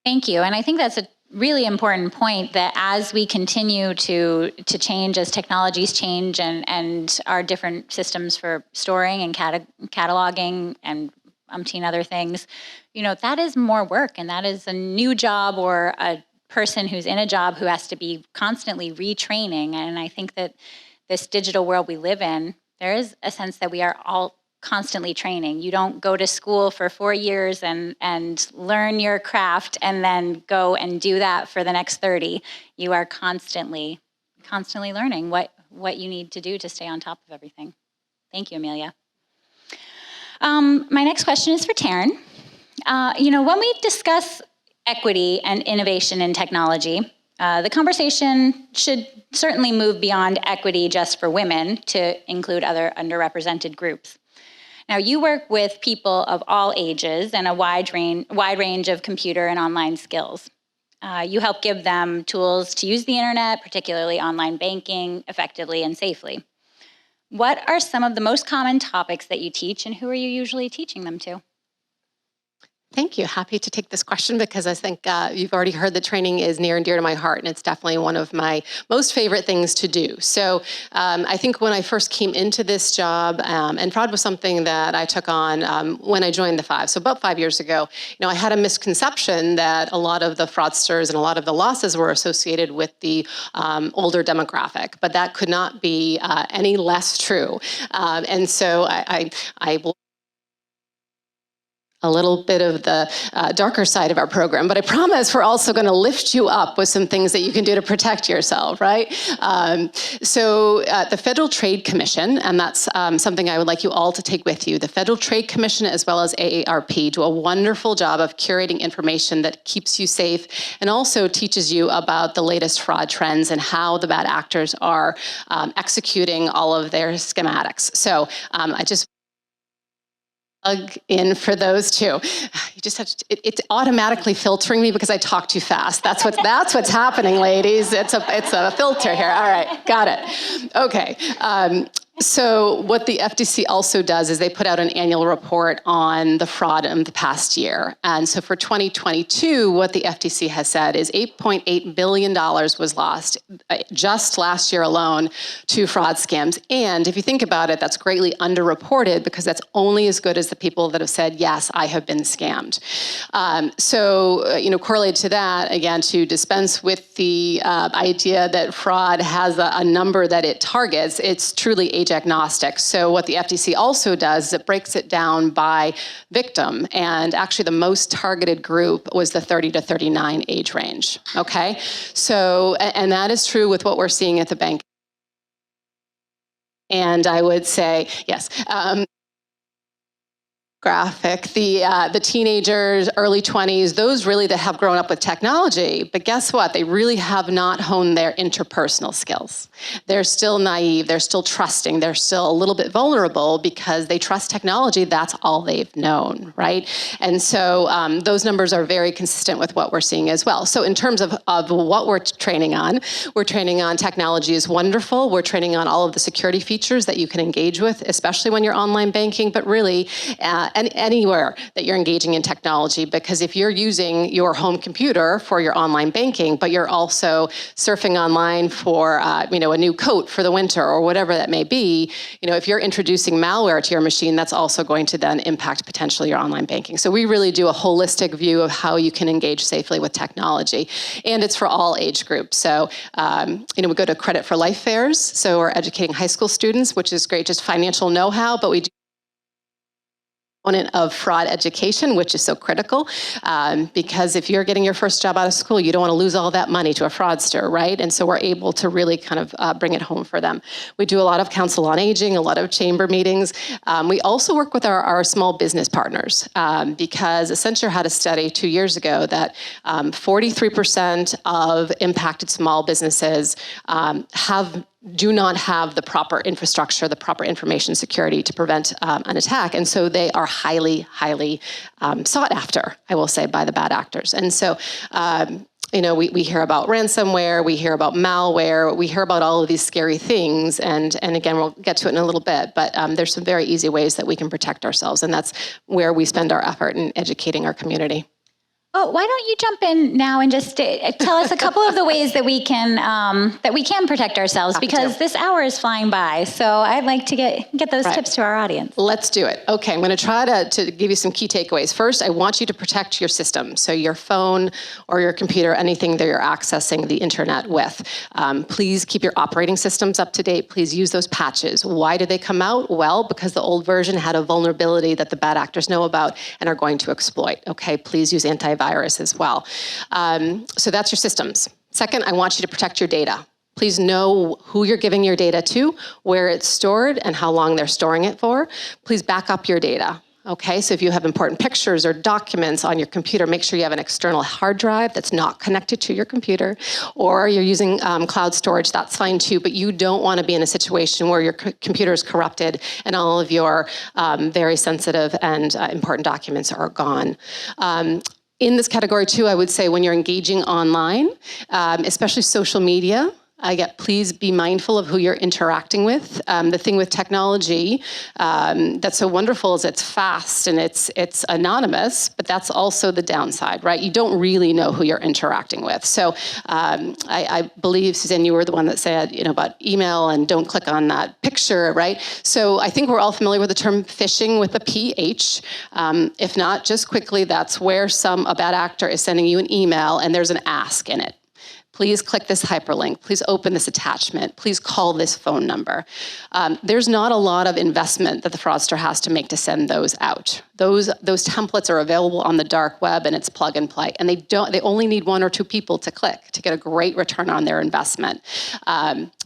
Thank you. And I think that's a really important point, that as we continue to change, as technologies change and our different systems for storing and cataloging and umpteen other things, that is more work, and that is a new job or a person who's in a job who has to be constantly retraining. And I think that this digital world we live in, there is a sense that we are all constantly training. You don't go to school for 4 years and learn your craft and then go and do that for the next 30. You are constantly learning what you need to do to stay on top of everything. Thank you, Amelia. My next question is for Taryn. When we discuss equity and innovation in technology, the conversation should certainly move beyond equity just for women to include other underrepresented groups. Now, you work with people of all ages and a wide range of computer and online skills. You help give them tools to use the internet, particularly online banking, effectively and safely. What are some of the most common topics that you teach, and who are you usually teaching them to? Thank you. Happy to take this question because I think you've already heard that training is near and dear to my heart, and it's definitely one of my most favorite things to do. So I think when I first came into this job, and fraud was something that I took on when I joined the Five, so about 5 years ago, I had a misconception that a lot of the fraudsters and a lot of the losses were associated with the older demographic, but that could not be any less true. And so I a little bit of the darker side of our program, but I promise we're also going to lift you up with some things that you can do to protect yourself, right? So the Federal Trade Commission, and that's something I would like you all to take with you, the Federal Trade Commission as well as AARP do a wonderful job of curating information that keeps you safe and also teaches you about the latest fraud trends and how the bad actors are executing all of their schematics. So I just plug in for those two. You just have to, it's automatically filtering me because I talk too fast. That's what's happening, ladies. It's a filter here. All right, got it. Okay. So what the FTC also does is they put out an annual report on the fraud in the past year. And so for 2022, what the FTC has said is $8.8 billion was lost just last year alone to fraud scams. And if you think about it, that's greatly underreported because that's only as good as the people that have said, yes, I have been scammed. Correlated to that, again, to dispense with the idea that fraud has a number that it targets, it's truly age agnostic. So what the FTC also does is it breaks it down by victim. And actually the most targeted group was the 30 to 39 age range, okay? So, and that is true with what we're seeing at the bank. And I would say, yes, graphic, the teenagers, early 20s, those really that have grown up with technology, but guess what? They really have not honed their interpersonal skills. They're still naive, they're still trusting, they're still a little bit vulnerable because they trust technology, that's all they've known, right? And so those numbers are very consistent with what we're seeing as well. So in terms of what we're training on technology is wonderful, we're training on all of the security features that you can engage with, especially when you're online banking, but really, and anywhere that you're engaging in technology, because if you're using your home computer for your online banking, but you're also surfing online for a new coat for the winter or whatever that may be, if you're introducing malware to your machine, that's also going to then impact potentially your online banking. So we really do a holistic view of how you can engage safely with technology, and it's for all age groups. So we go to Credit for Life fairs, so we're educating high school students, which is great, just financial know-how, but we do of fraud education, which is so critical, because if you're getting your first job out of school, you don't want to lose all that money to a fraudster, right? And so we're able to really kind of bring it home for them. We do a lot of council on aging, a lot of chamber meetings. We also work with our small business partners, because Accenture had a study 2 years ago that 43% of impacted small businesses do not have the proper infrastructure, the proper information security to prevent an attack. And so they are highly, highly sought after, I will say, by the bad actors. And so, we hear about ransomware, we hear about malware, we hear about all of these scary things. And again, we'll get to it in a little bit, but there's some very easy ways that we can protect ourselves. And that's where we spend our effort in educating our community. Well, why don't you jump in now and just tell us a couple of the ways that we can protect ourselves, because this hour is flying by. So I'd like to get those tips to our audience. Let's do it. Okay, I'm going to try to give you some key takeaways. First, I want you to protect your system. So your phone or your computer, anything that you're accessing the internet with. Please keep your operating systems up to date. Please use those patches. Why did they come out? Well, because the old version had a vulnerability that the bad actors know about and are going to exploit. Okay, please use antivirus as well. So that's your systems. Second, I want you to protect your data. Please know who you're giving your data to, where it's stored, and how long they're storing it for. Please back up your data. Okay, so if you have important pictures or documents on your computer, make sure you have an external hard drive that's not connected to your computer, or you're using cloud storage, that's fine too, but you don't want to be in a situation where your computer is corrupted and all of your very sensitive and important documents are gone. In this category too, I would say when you're engaging online, especially social media, please be mindful of who you're interacting with. The thing with technology that's so wonderful is it's fast and it's anonymous, but that's also the downside, right? You don't really know who you're interacting with. So I believe, Suzanne, you were the one that said, about email and don't click on that picture, right? So I think we're all familiar with the term phishing with a PH. If not, just quickly, that's where a bad actor is sending you an email and there's an ask in it. Please click this hyperlink. Please open this attachment. Please call this phone number. There's not a lot of investment that the fraudster has to make to send those out. Those templates are available on the dark web, and it's plug and play. And they only need 1 or 2 people to click to get a great return on their investment.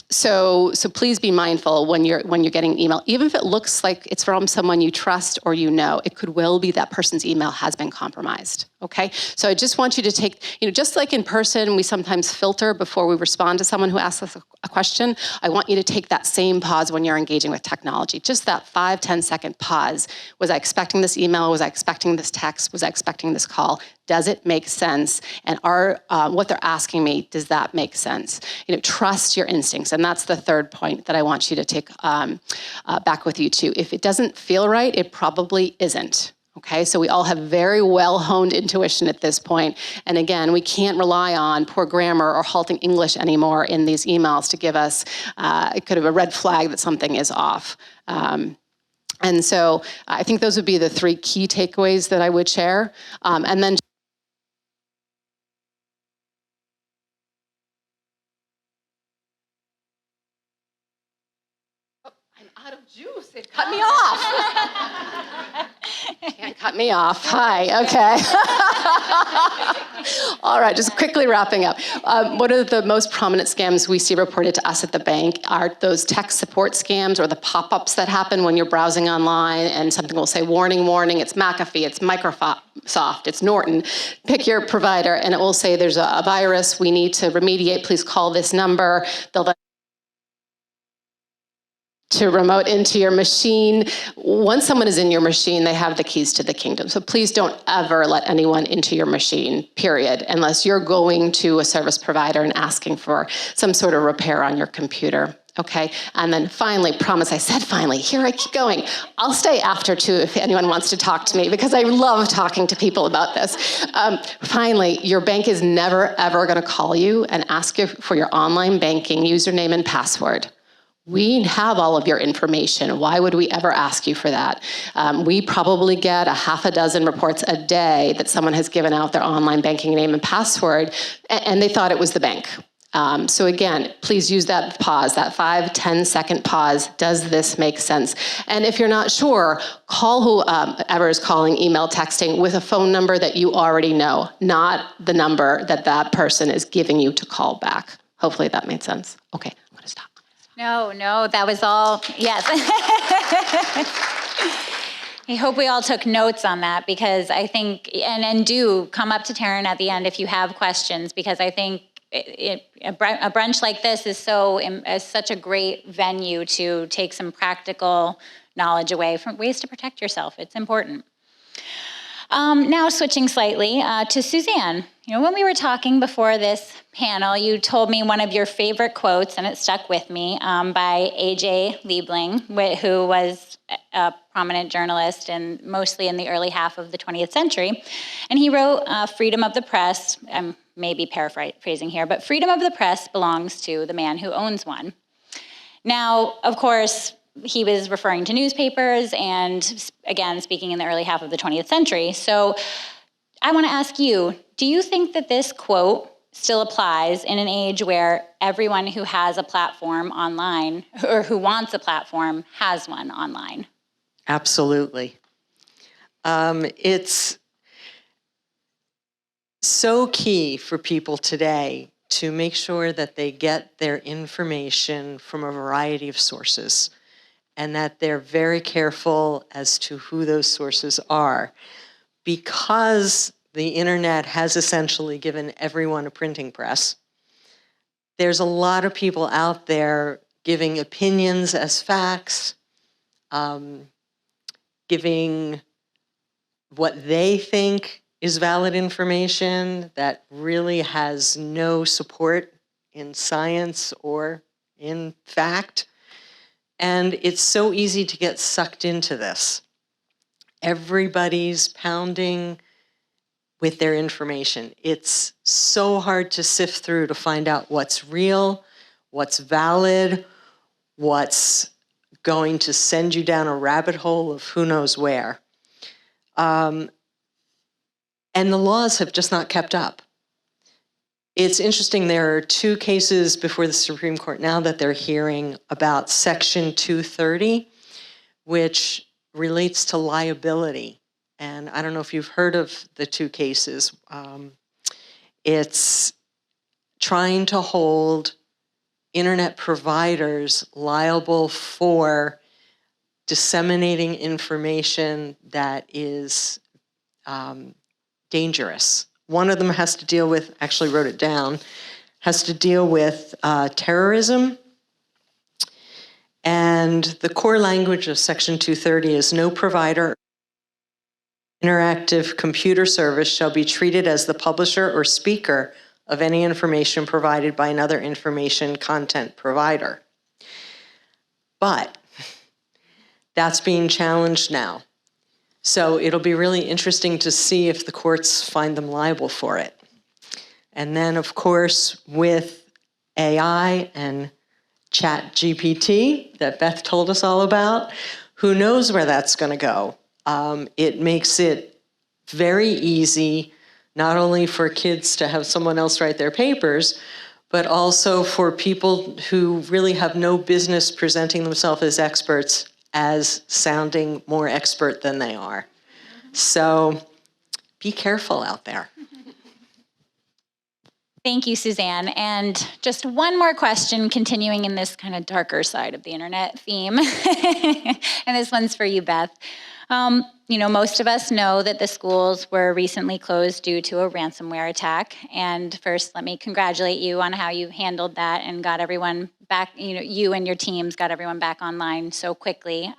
So please be mindful when you're getting email, even if it looks like it's from someone you trust or you know, it could well be that person's email has been compromised. Okay, so I just want you to take, just like in person, we sometimes filter before we respond to someone who asks us a question. I want you to take that same pause when you're engaging with technology. Just that 5-10 second pause. Was I expecting this email? Was I expecting this text? Was I expecting this call? Does it make sense? And what they're asking me, does that make sense? Trust your instincts. And that's the third point that I want you to take back with you too. If it doesn't feel right, it probably isn't. Okay, so we all have very well-honed intuition at this point. And again, we can't rely on poor grammar or halting English anymore in these emails to give us it could have a red flag that something is off. And so I think those would be the 3 key takeaways that I would share. And then I'm out of juice. It cut me off. Can't cut me off. Hi, okay. All right, just quickly wrapping up. One of the most prominent scams we see reported to us at the bank are those tech support scams or the pop-ups that happen when you're browsing online and something will say, warning, warning, it's McAfee, it's Microsoft, it's Norton. Pick your provider and it will say there's a virus, we need to remediate, please call this number. They'll then to remote into your machine. Once someone is in your machine, they have the keys to the kingdom. So please don't ever let anyone into your machine, period, unless you're going to a service provider and asking for some sort of repair on your computer. Okay, and then finally, promise I said finally, here I keep going. I'll stay after too if anyone wants to talk to me because I love talking to people about this. Finally, your bank is never ever gonna call you and ask you for your online banking username and password. We have all of your information. Why would we ever ask you for that? We probably get 6 reports a day that someone has given out their online banking name and password, and they thought it was the bank. So again, please use that pause, that 5-10 second pause. Does this make sense? And if you're not sure, call whoever is calling, email, texting with a phone number that you already know, not the number that that person is giving you to call back. Hopefully that made sense. Okay, I'm gonna stop. No, that was all, yes. I hope we all took notes on that because I think, and do come up to Taryn at the end if you have questions, because I think a brunch like this is such a great venue to take some practical knowledge away from ways to protect yourself. It's important. Now switching slightly to Suzanne. When we were talking before this panel, you told me one of your favorite quotes, and it stuck with me, by A.J. Liebling, who was a prominent journalist and mostly in the early half of the 20th century. And he wrote, freedom of the press, I'm maybe paraphrasing here, but freedom of the press belongs to the man who owns one. Now, of course, he was referring to newspapers and, again, speaking in the early half of the 20th century. So I want to ask you, do you think that this quote still applies in an age where everyone who has a platform online or who wants a platform has one online? Absolutely. It's so key for people today to make sure that they get their information from a variety of sources and that they're very careful as to who those sources are, because the internet has essentially given everyone a printing press. There's a lot of people out there giving opinions as facts, giving what they think is valid information that really has no support in science or in fact. And it's so easy to get sucked into this. Everybody's pounding with their information. It's so hard to sift through to find out what's real, what's valid, what's going to send you down a rabbit hole of who knows where. And the laws have just not kept up. It's interesting, there are 2 cases before the Supreme Court now that they're hearing about Section 230, which relates to liability. And I don't know if you've heard of the 2 cases. It's trying to hold internet providers liable for disseminating information that is dangerous. One of them has to deal with, actually wrote it down, has to deal with terrorism. And the core language of Section 230 is no provider interactive computer service shall be treated as the publisher or speaker of any information provided by another information content provider. But that's being challenged now. So it'll be really interesting to see if the courts find them liable for it. And then, of course, with AI and ChatGPT that Beth told us all about, who knows where that's going to go. It makes it very easy, not only for kids to have someone else write their papers, but also for people who really have no business presenting themselves as experts as sounding more expert than they are. So be careful out there. Thank you, Suzanne. And just one more question, continuing in this kind of darker side of the internet theme. And this one's for you, Beth. Most of us know that the schools were recently closed due to a ransomware attack. And first, let me congratulate you on how you handled that and got everyone back, you and your teams got everyone back online so quickly.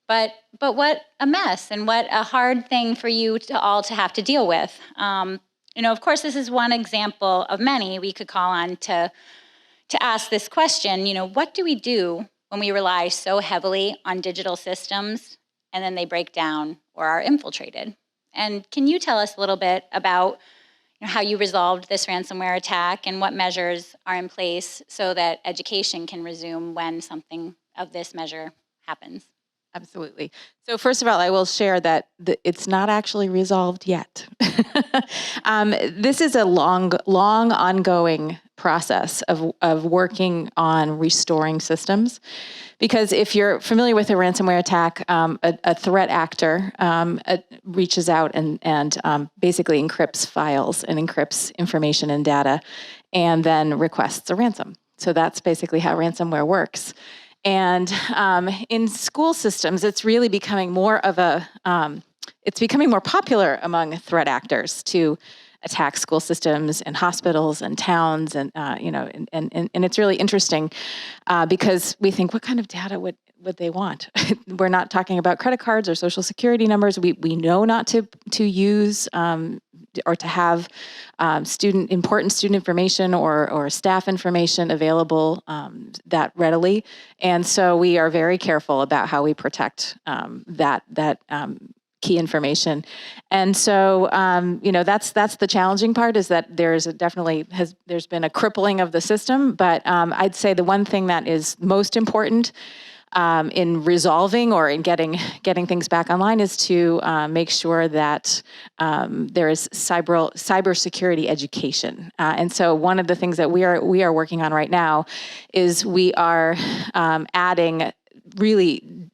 But what a mess and what a hard thing for you all to have to deal with. Of course, this is one example of many we could call on to ask this question, what do we do when we rely so heavily on digital systems and then they break down or are infiltrated? And can you tell us a little bit about how you resolved this ransomware attack and what measures are in place so that education can resume when something of this measure happens? Absolutely. So first of all, I will share that it's not actually resolved yet. This is a long ongoing process of working on restoring systems. Because if you're familiar with a ransomware attack, a threat actor reaches out and basically encrypts files and encrypts information and data and then requests a ransom. So that's basically how ransomware works. And in school systems, it's really becoming more of it's becoming more popular among threat actors to attack school systems and hospitals and towns, and and it's really interesting because we think, what kind of data would they want? We're not talking about credit cards or social security numbers. We know not to use or to have important student information or staff information available that readily, and so we are very careful about how we protect that key information. And so, that's the challenging part, is that there's been a crippling of the system. But I'd say the one thing that is most important in resolving or in getting things back online is to make sure that there is cybersecurity education. And so one of the things that we are working on right now is we are adding really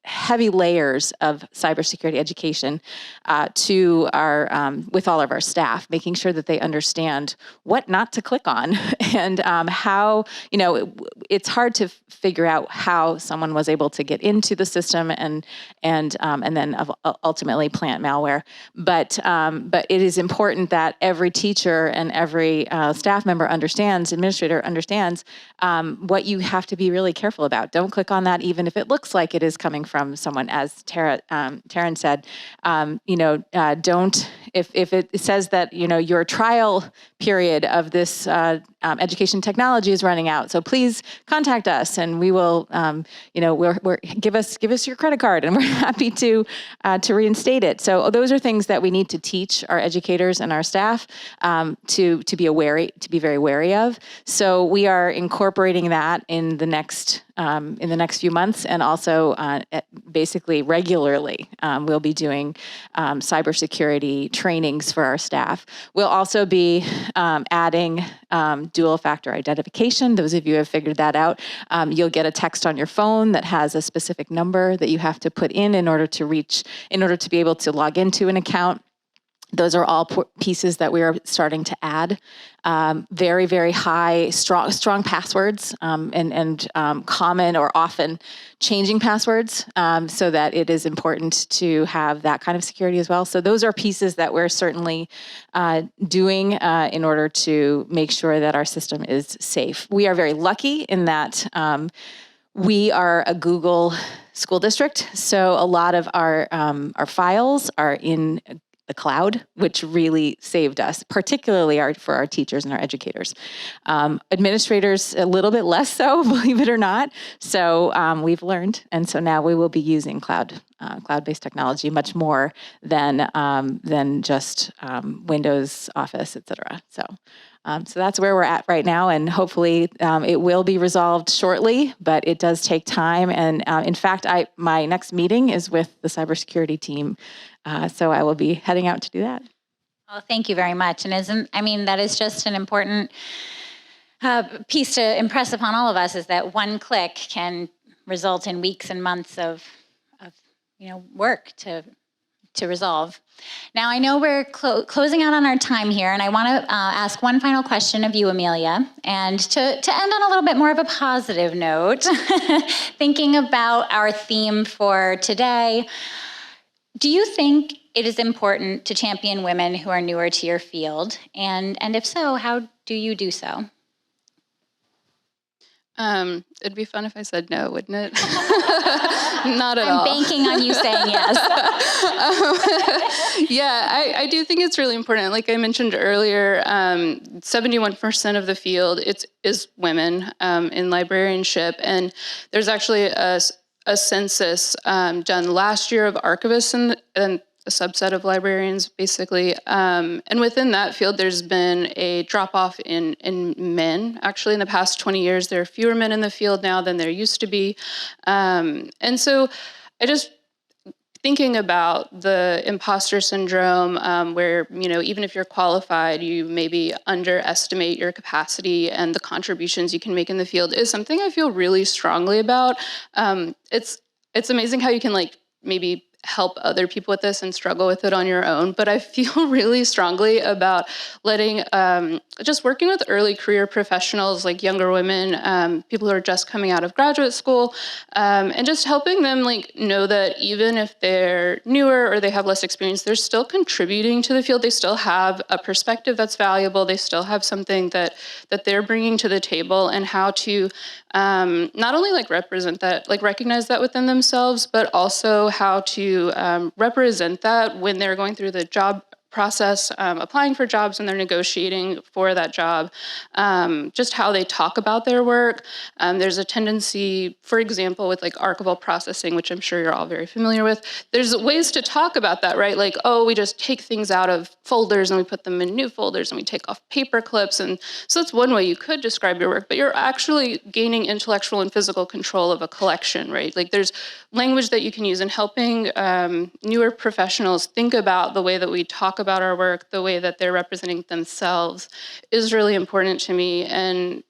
heavy layers of cybersecurity education to our with all of our staff, making sure that they understand what not to click on and how it's hard to figure out how someone was able to get into the system and then ultimately plant malware. But it is important that every teacher and every staff member administrator understands what you have to be really careful about. Don't click on that, even if it looks like it is coming from someone, as Taryn said. Don't, if it says that your trial period of this education technology is running out, so please contact us and we will, give us your credit card and we're happy to reinstate it. So those are things that we need to teach our educators and our staff to be very wary of. So we are incorporating that in the next in the next few months, and also basically regularly. We'll be doing cybersecurity trainings for our staff. We'll also be adding dual factor identification. Those of you who have figured that out, you'll get a text on your phone that has a specific number that you have to put in order to be able to log into an account. Those are all pieces that we are starting to add. Very, very high, strong passwords, and common or often changing passwords, so that it is important to have that kind of security as well. So those are pieces that we're certainly doing in order to make sure that our system is safe. We are very lucky in that we are a Google school district, so a lot of our files are in the cloud, which really saved us, particularly for our teachers and our educators. Administrators, a little bit less so, believe it or not. So we've learned, and so now we will be using cloud-based technology much more than just Windows, Office, et cetera. So that's where we're at right now, and hopefully it will be resolved shortly, but it does take time. And in fact, my next meeting is with the cybersecurity team, so I will be heading out to do that. Well, thank you very much. And that is just an important piece to impress upon all of us, is that one click can result in weeks and months of work to resolve. Now, I know we're closing out on our time here, and I want to ask one final question of you, Amelia. And to end on a little bit more of a positive note, thinking about our theme for today, do you think it is important to champion women who are newer to your field? And if so, how do you do so? It'd be fun if I said no, wouldn't it? Not at all. I'm banking on you saying yes. Yeah, I do think it's really important. Like I mentioned earlier, 71% of the field is women in librarianship, and there's actually a census done last year of archivists and a subset of librarians, basically. And within that field, there's been a drop-off in men. Actually, in the past 20 years, there are fewer men in the field now than there used to be. And so thinking about the imposter syndrome, where, even if you're qualified, you maybe underestimate your capacity and the contributions you can make in the field, is something I feel really strongly about. It's amazing how you can maybe help other people with this and struggle with it on your own. But I feel really strongly about letting, just working with early career professionals, like younger women, people who are just coming out of graduate school, and just helping them know that even if they're newer or they have less experience, they're still contributing to the field. They still have a perspective that's valuable. They still have something that they're bringing to the table, and how to not only represent that, recognize that within themselves, but also how to represent that when they're going through the job process, applying for jobs, and they're negotiating for that job, just how they talk about their work. There's a tendency, for example, with archival processing, which I'm sure you're all very familiar with, there's ways to talk about that, right? We just take things out of folders and we put them in new folders, and we take off paper clips. And so that's one way you could describe your work, but you're actually gaining intellectual and physical control of a collection, right? There's language that you can use in helping newer professionals think about the way that we talk about our work, the way that they're representing themselves, is really important to me. And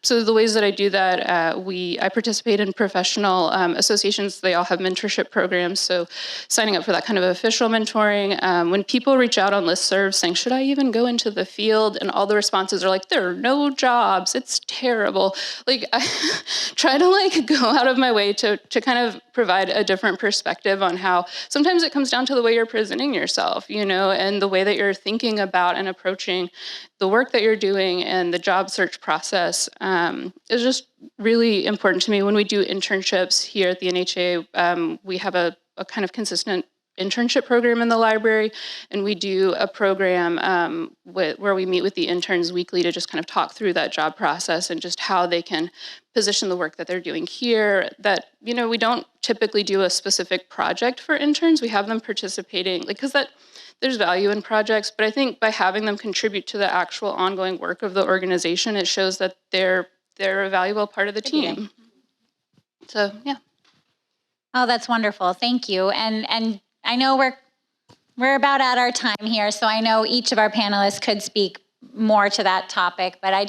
so the ways that I do that, I participate in professional associations. They all have mentorship programs. So signing up for that kind of official mentoring. When people reach out on listservs saying, should I even go into the field? And all the responses are there are no jobs. It's terrible. I try to go out of my way to kind of provide a different perspective on how sometimes it comes down to the way you're presenting yourself, and the way that you're thinking about and approaching the work that you're doing and the job search process is just really important to me. When we do internships here at the NHA, we have a kind of consistent internship program in the library, and we do a program where we meet with the interns weekly to just kind of talk through that job process and just how they can position the work that they're doing here. That, we don't typically do a specific project for interns. We have them participating, because there's value in projects, but I think by having them contribute to the actual ongoing work of the organization, it shows that they're a valuable part of the team. So yeah. Oh, that's wonderful. Thank you. And I know we're about at our time here, so I know each of our panelists could speak more to that topic, but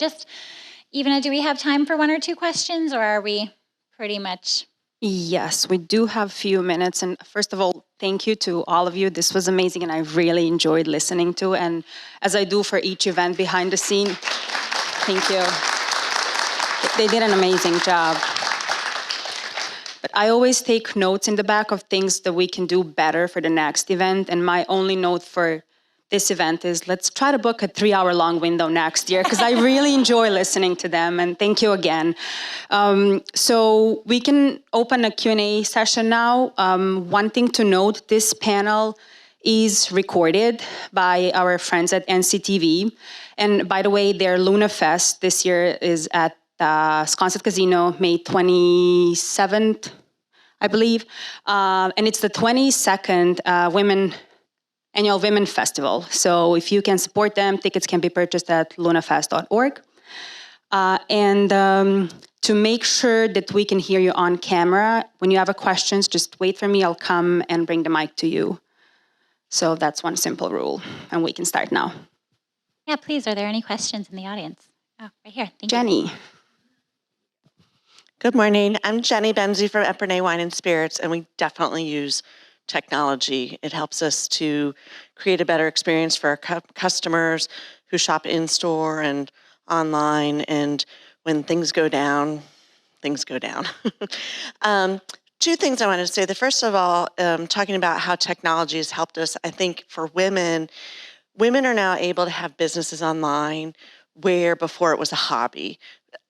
do we have time for one or two questions, or are we pretty much? Yes, we do have a few minutes. And first of all, thank you to all of you. This was amazing, and I really enjoyed listening to. And as I do for each event behind the scene, thank you. They did an amazing job. But I always take notes in the back of things that we can do better for the next event. And my only note for this event is let's try to book a 3-hour-long window next year, because I really enjoy listening to them. And thank you again. So we can open a Q&A session now. One thing to note, this panel is recorded by our friends at NCTV. And by the way, their Luna Fest this year is at Sconset Casino, May 27th, I believe. And it's the 22nd Annual Women Festival. So if you can support them, tickets can be purchased at lunafest.org. To make sure that we can hear you on camera, when you have a questions, just wait for me. I'll come and bring the mic to you. So that's one simple rule, and we can start now. Yeah, please. Are there any questions in the audience? Oh, right here. Thank you. Jenny. Good morning. I'm Jenny Benzie from Epernay Wine and Spirits, and we definitely use technology. It helps us to create a better experience for our customers who shop in-store and online, and when things go down, things go down. Two things I wanted to say. The first of all, talking about how technology has helped us, I think for women are now able to have businesses online where before it was a hobby.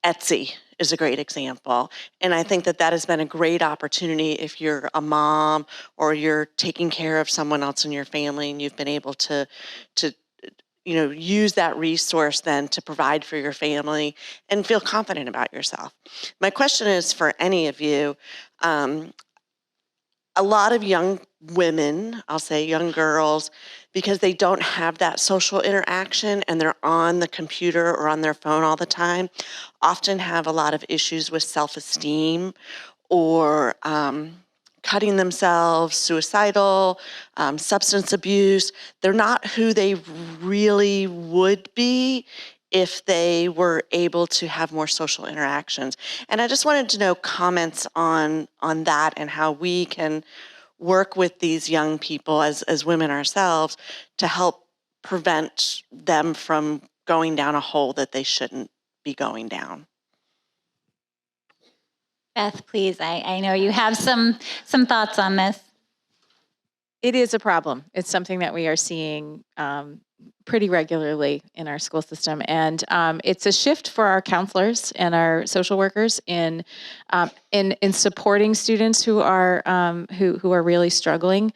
Etsy is a great example. And I think that that has been a great opportunity if you're a mom or you're taking care of someone else in your family and you've been able to use that resource then to provide for your family and feel confident about yourself. My question is for any of you. A lot of young women, I'll say young girls, because they don't have that social interaction and they're on the computer or on their phone all the time, often have a lot of issues with self-esteem or cutting themselves, suicidal, substance abuse. They're not who they really would be if they were able to have more social interactions. And I just wanted to know comments on that and how we can work with these young people as women ourselves to help prevent them from going down a hole that they shouldn't be going down. Beth, please. I know you have some thoughts on this. It is a problem. It's something that we are seeing pretty regularly in our school system, and it's a shift for our counselors and our social workers in supporting students who are really struggling.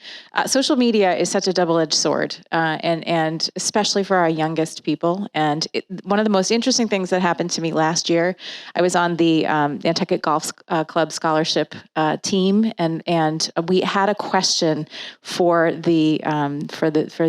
Social media is such a double-edged sword, and especially for our youngest people. And one of the most interesting things that happened to me last year, I was on the Nantucket Golf Club scholarship team, and we had a question for the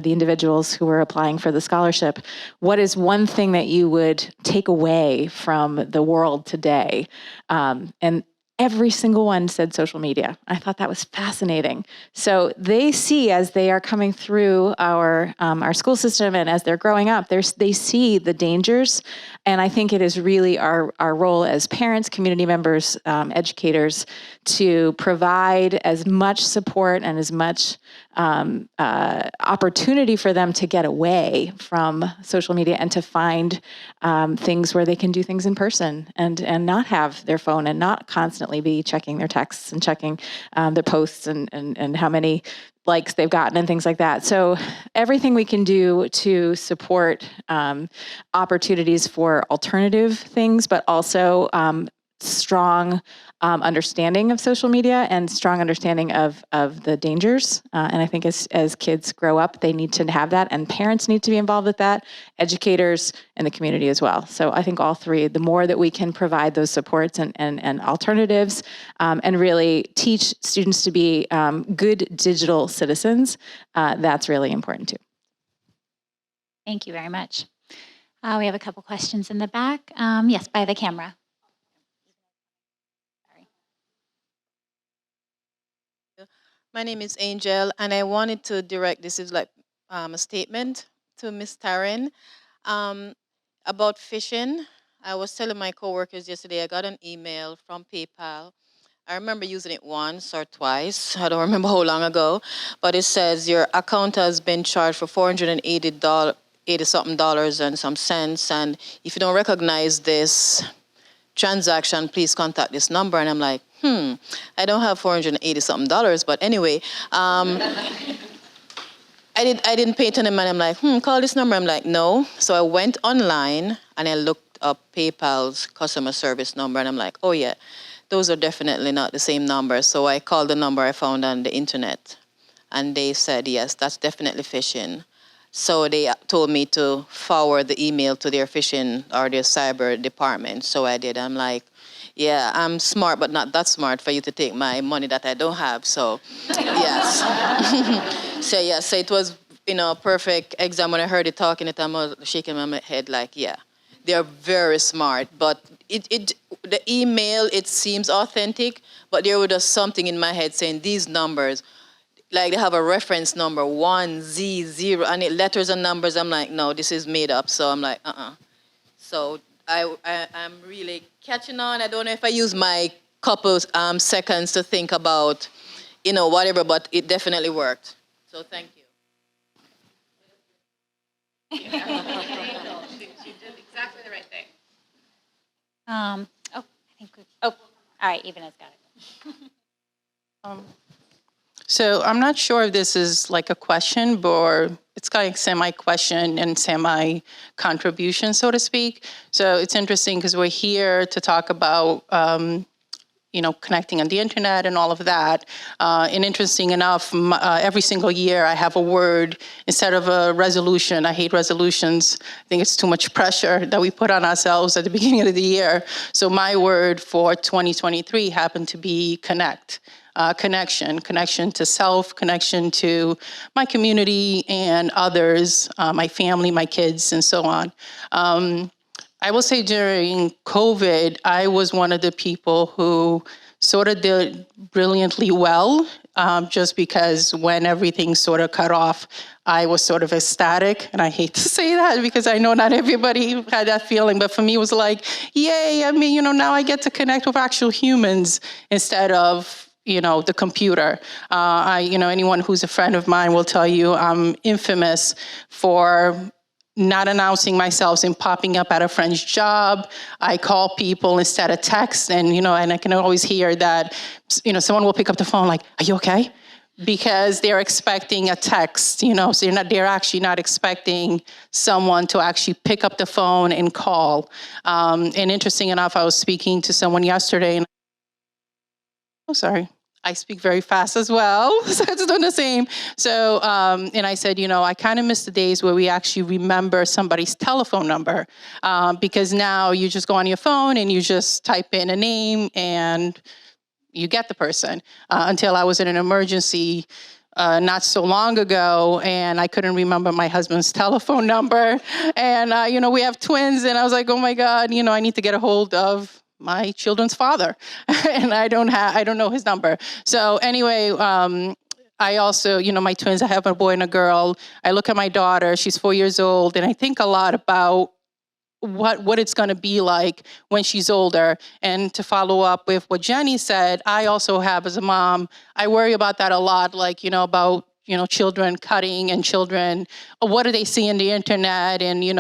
individuals who were applying for the scholarship. What is one thing that you would take away from the world today? And every single one said social media. I thought that was fascinating. So they see, as they are coming through our school system and as they're growing up, they see the dangers. And I think it is really our role as parents, community members, educators, to provide as much support and as much opportunity for them to get away from social media and to find things where they can do things in person and not have their phone and not constantly be checking their texts and checking their posts and how many likes they've gotten and things like that. So everything we can do to support opportunities for alternative things, but also strong understanding of social media and strong understanding of the dangers. And I think as kids grow up, they need to have that, and parents need to be involved with that, educators, and the community as well. So I think all three, the more that we can provide those supports and alternatives, and really teach students to be good digital citizens, that's really important too. Thank you very much. We have a couple questions in the back. Yes, by the camera. My name is Angel, and I wanted to direct this is like a statement to Miss Taryn about phishing. I was telling my coworkers yesterday, I got an email from PayPal. I remember using it once or twice. I don't remember how long ago, but it says your account has been charged for $480 something dollars and some cents, and if you don't recognize this transaction, please contact this number. And I'm like, I don't have $480 something dollars, but anyway, I didn't pay it to them, and I'm like, call this number. I'm like, no. So I went online and I looked up PayPal's customer service number, and I'm like, oh yeah, those are definitely not the same number. So I called the number I found on the internet, and they said, yes, that's definitely phishing. So they told me to forward the email to their phishing or their cyber department. So I did. I'm like, yeah, I'm smart, but not that smart for you to take my money that I don't have. So, yes. So it was, a perfect exam. When I heard it talking, I was shaking my head like, yeah, they're very smart. But the email, it seems authentic, but there was just something in my head saying these numbers, like they have a reference number, 1Z0, and it letters and numbers. I'm like, no, this is made up. So I'm like, So I'm really catching on. I don't know if I use my couple seconds to think about, whatever, but it definitely worked. So thank you. She did exactly the right thing. I think all right, Evena's got it. So I'm not sure if this is like a question, or it's kind of semi-question and semi-contribution, so to speak. So it's interesting because we're here to talk about, connecting on the internet and all of that. And interesting enough, every single year I have a word instead of a resolution. I hate resolutions. I think it's too much pressure that we put on ourselves at the beginning of the year. So my word for 2023 happened to be connect. Connection to self, connection to my community and others, my family, my kids, and so on. I will say during COVID, I was one of the people who sort of did brilliantly well, just because when everything sort of cut off, I was sort of ecstatic. And I hate to say that because I know not everybody had that feeling, but for me it was like, yay, now I get to connect with actual humans instead of the computer. Anyone who's a friend of mine will tell you I'm infamous for not announcing myself and popping up at a friend's job. I call people instead of text, and I can always hear that, someone will pick up the phone like, are you okay? Because they're expecting a text, so they're actually not expecting someone to actually pick up the phone and call. And interesting enough, I was speaking to someone yesterday, and I speak very fast as well, so it's doing the same. So, and I said, I kind of miss the days where we actually remember somebody's telephone number, because now you just go on your phone and you just type in a name and you get the person. Until I was in an emergency not so long ago, and I couldn't remember my husband's telephone number. And, we have twins, and I was like, oh my God, I need to get a hold of my children's father, and I don't know his number. So anyway, I also, my twins, I have a boy and a girl. I look at my daughter, she's 4 years old, and I think a lot about what it's going to be like when she's older. And to follow up with what Jenny said, I also have, as a mom, I worry about that a lot, like, about children cutting and children, what do they see in the internet? And, and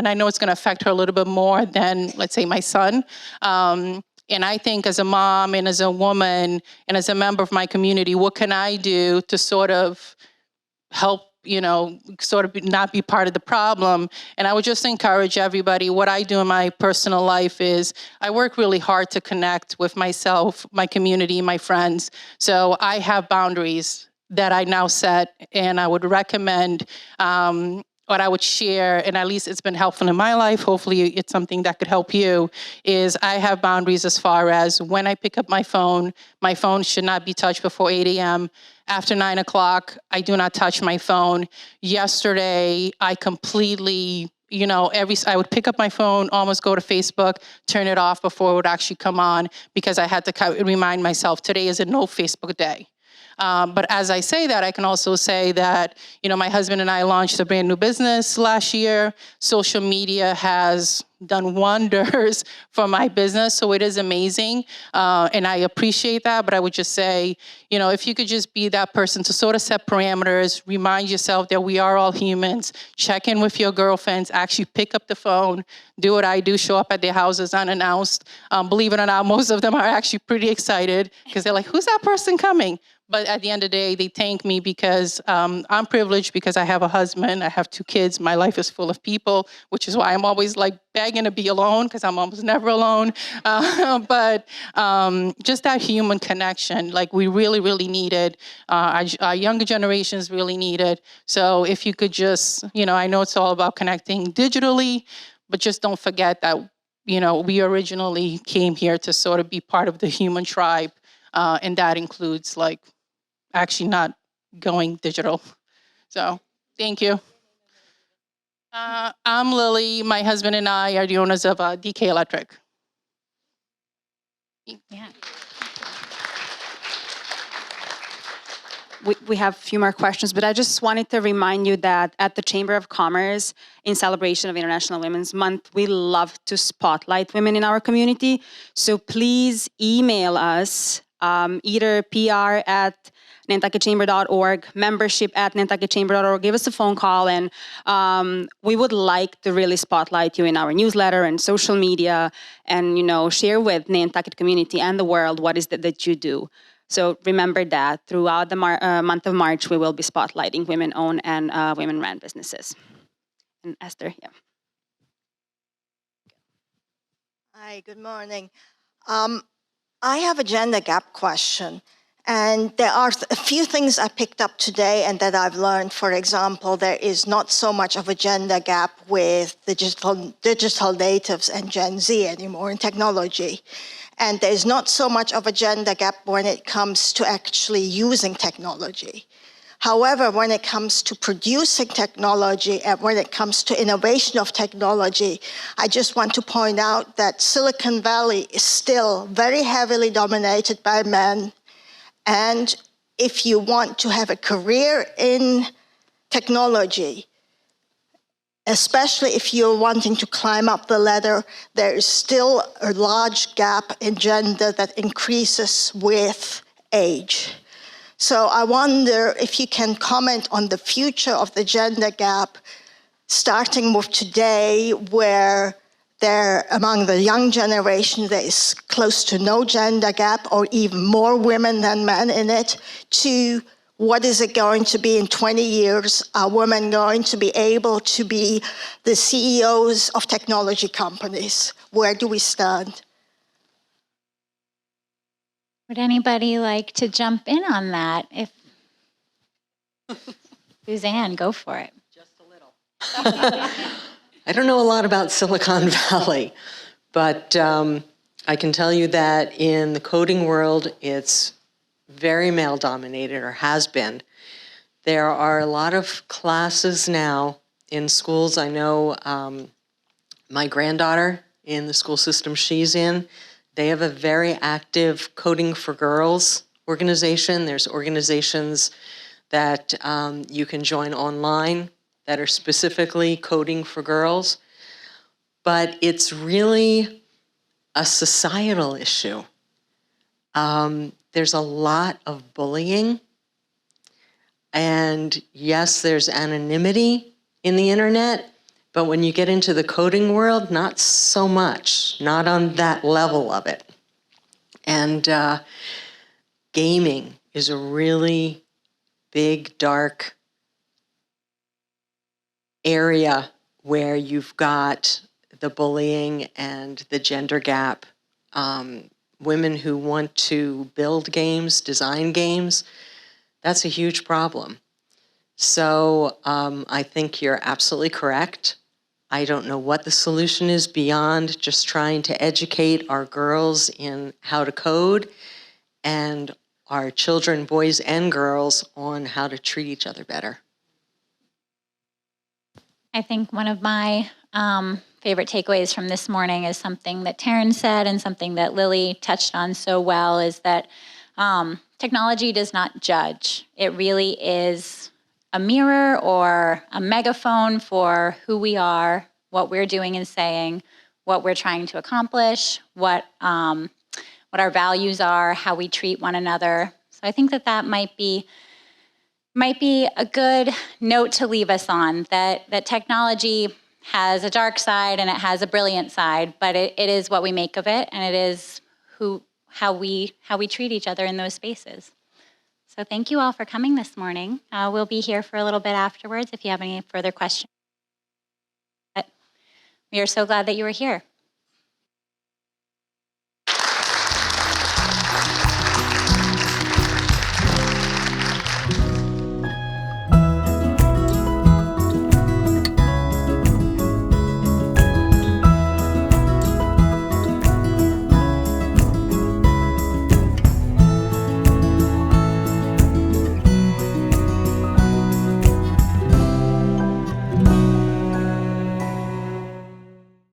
I know it's going to affect her a little bit more than, let's say, my son. And I think as a mom and as a woman and as a member of my community, what can I do to sort of help, not be part of the problem? And I would just encourage everybody, what I do in my personal life is I work really hard to connect with myself, my community, my friends. So I have boundaries that I now set, and I would recommend what I would share, and at least it's been helpful in my life, hopefully it's something that could help you, is I have boundaries as far as when I pick up my phone should not be touched before 8 a.m. After 9 o'clock, I do not touch my phone. Yesterday, I completely, I would pick up my phone, almost go to Facebook, turn it off before it would actually come on, because I had to remind myself, today is a no Facebook day. But as I say that, I can also say that, my husband and I launched a brand new business last year. Social media has done wonders for my business, so it is amazing. And I appreciate that, but I would just say, if you could just be that person to sort of set parameters, remind yourself that we are all humans, check in with your girlfriends, actually pick up the phone, do what I do, show up at their houses unannounced. Believe it or not, most of them are actually pretty excited because they're like, who's that person coming? But at the end of the day, they thank me because I'm privileged because I have a husband, I have 2 kids, my life is full of people, which is why I'm always like begging to be alone because I'm almost never alone. But just that human connection, like we really, really need it. Our younger generations really need it. So if you could just, I know it's all about connecting digitally, but just don't forget that, we originally came here to sort of be part of the human tribe. And that includes like actually not going digital. So thank you. I'm Lily. My husband and I are the owners of DK Electric. Yeah. We have a few more questions, but I just wanted to remind you that at the Chamber of Commerce, in celebration of International Women's Month, we love to spotlight women in our community. So please email us either pr@nantucketchamber.org, membership@nantucketchamber.org. Give us a phone call, and we would like to really spotlight you in our newsletter and social media, and share with Nantucket community and the world what is it that you do. So remember that throughout the month of March, we will be spotlighting women-owned and women-run businesses. And Esther, yeah. Hi, good morning. I have a gender gap question. And there are a few things I picked up today and that I've learned. For example, there is not so much of a gender gap with digital natives and Gen Z anymore in technology. And there's not so much of a gender gap when it comes to actually using technology. However, when it comes to producing technology and when it comes to innovation of technology, I just want to point out that Silicon Valley is still very heavily dominated by men. And if you want to have a career in technology, especially if you're wanting to climb up the ladder, there is still a large gap in gender that increases with age. So I wonder if you can comment on the future of the gender gap, starting with today, where among the young generation, there is close to no gender gap or even more women than men in it, to what is it going to be in 20 years? Are women going to be able to be the CEOs of technology companies? Where do we stand? Would anybody like to jump in on that? Suzanne, go for it. Just a little. I don't know a lot about Silicon Valley, but I can tell you that in the coding world, it's very male-dominated, or has been. There are a lot of classes now in schools. I know my granddaughter in the school system she's in, they have a very active Coding for Girls organization. There's organizations that you can join online that are specifically coding for girls. But it's really a societal issue. There's a lot of bullying. And yes, there's anonymity in the internet, but when you get into the coding world, not so much, not on that level of it. And gaming is a really big, dark area where you've got the bullying and the gender gap. Women who want to build games, design games, that's a huge problem. So I think you're absolutely correct. I don't know what the solution is beyond just trying to educate our girls in how to code and our children, boys and girls, on how to treat each other better. I think one of my favorite takeaways from this morning is something that Taryn said and something that Lily touched on so well, is that technology does not judge. It really is a mirror or a megaphone for who we are, what we're doing and saying, what we're trying to accomplish, what our values are, how we treat one another. So I think that might be a good note to leave us on, that technology has a dark side and it has a brilliant side, but it is what we make of it, and it is how we treat each other in those spaces. So thank you all for coming this morning. We'll be here for a little bit afterwards if you have any further questions. But we are so glad that you were here.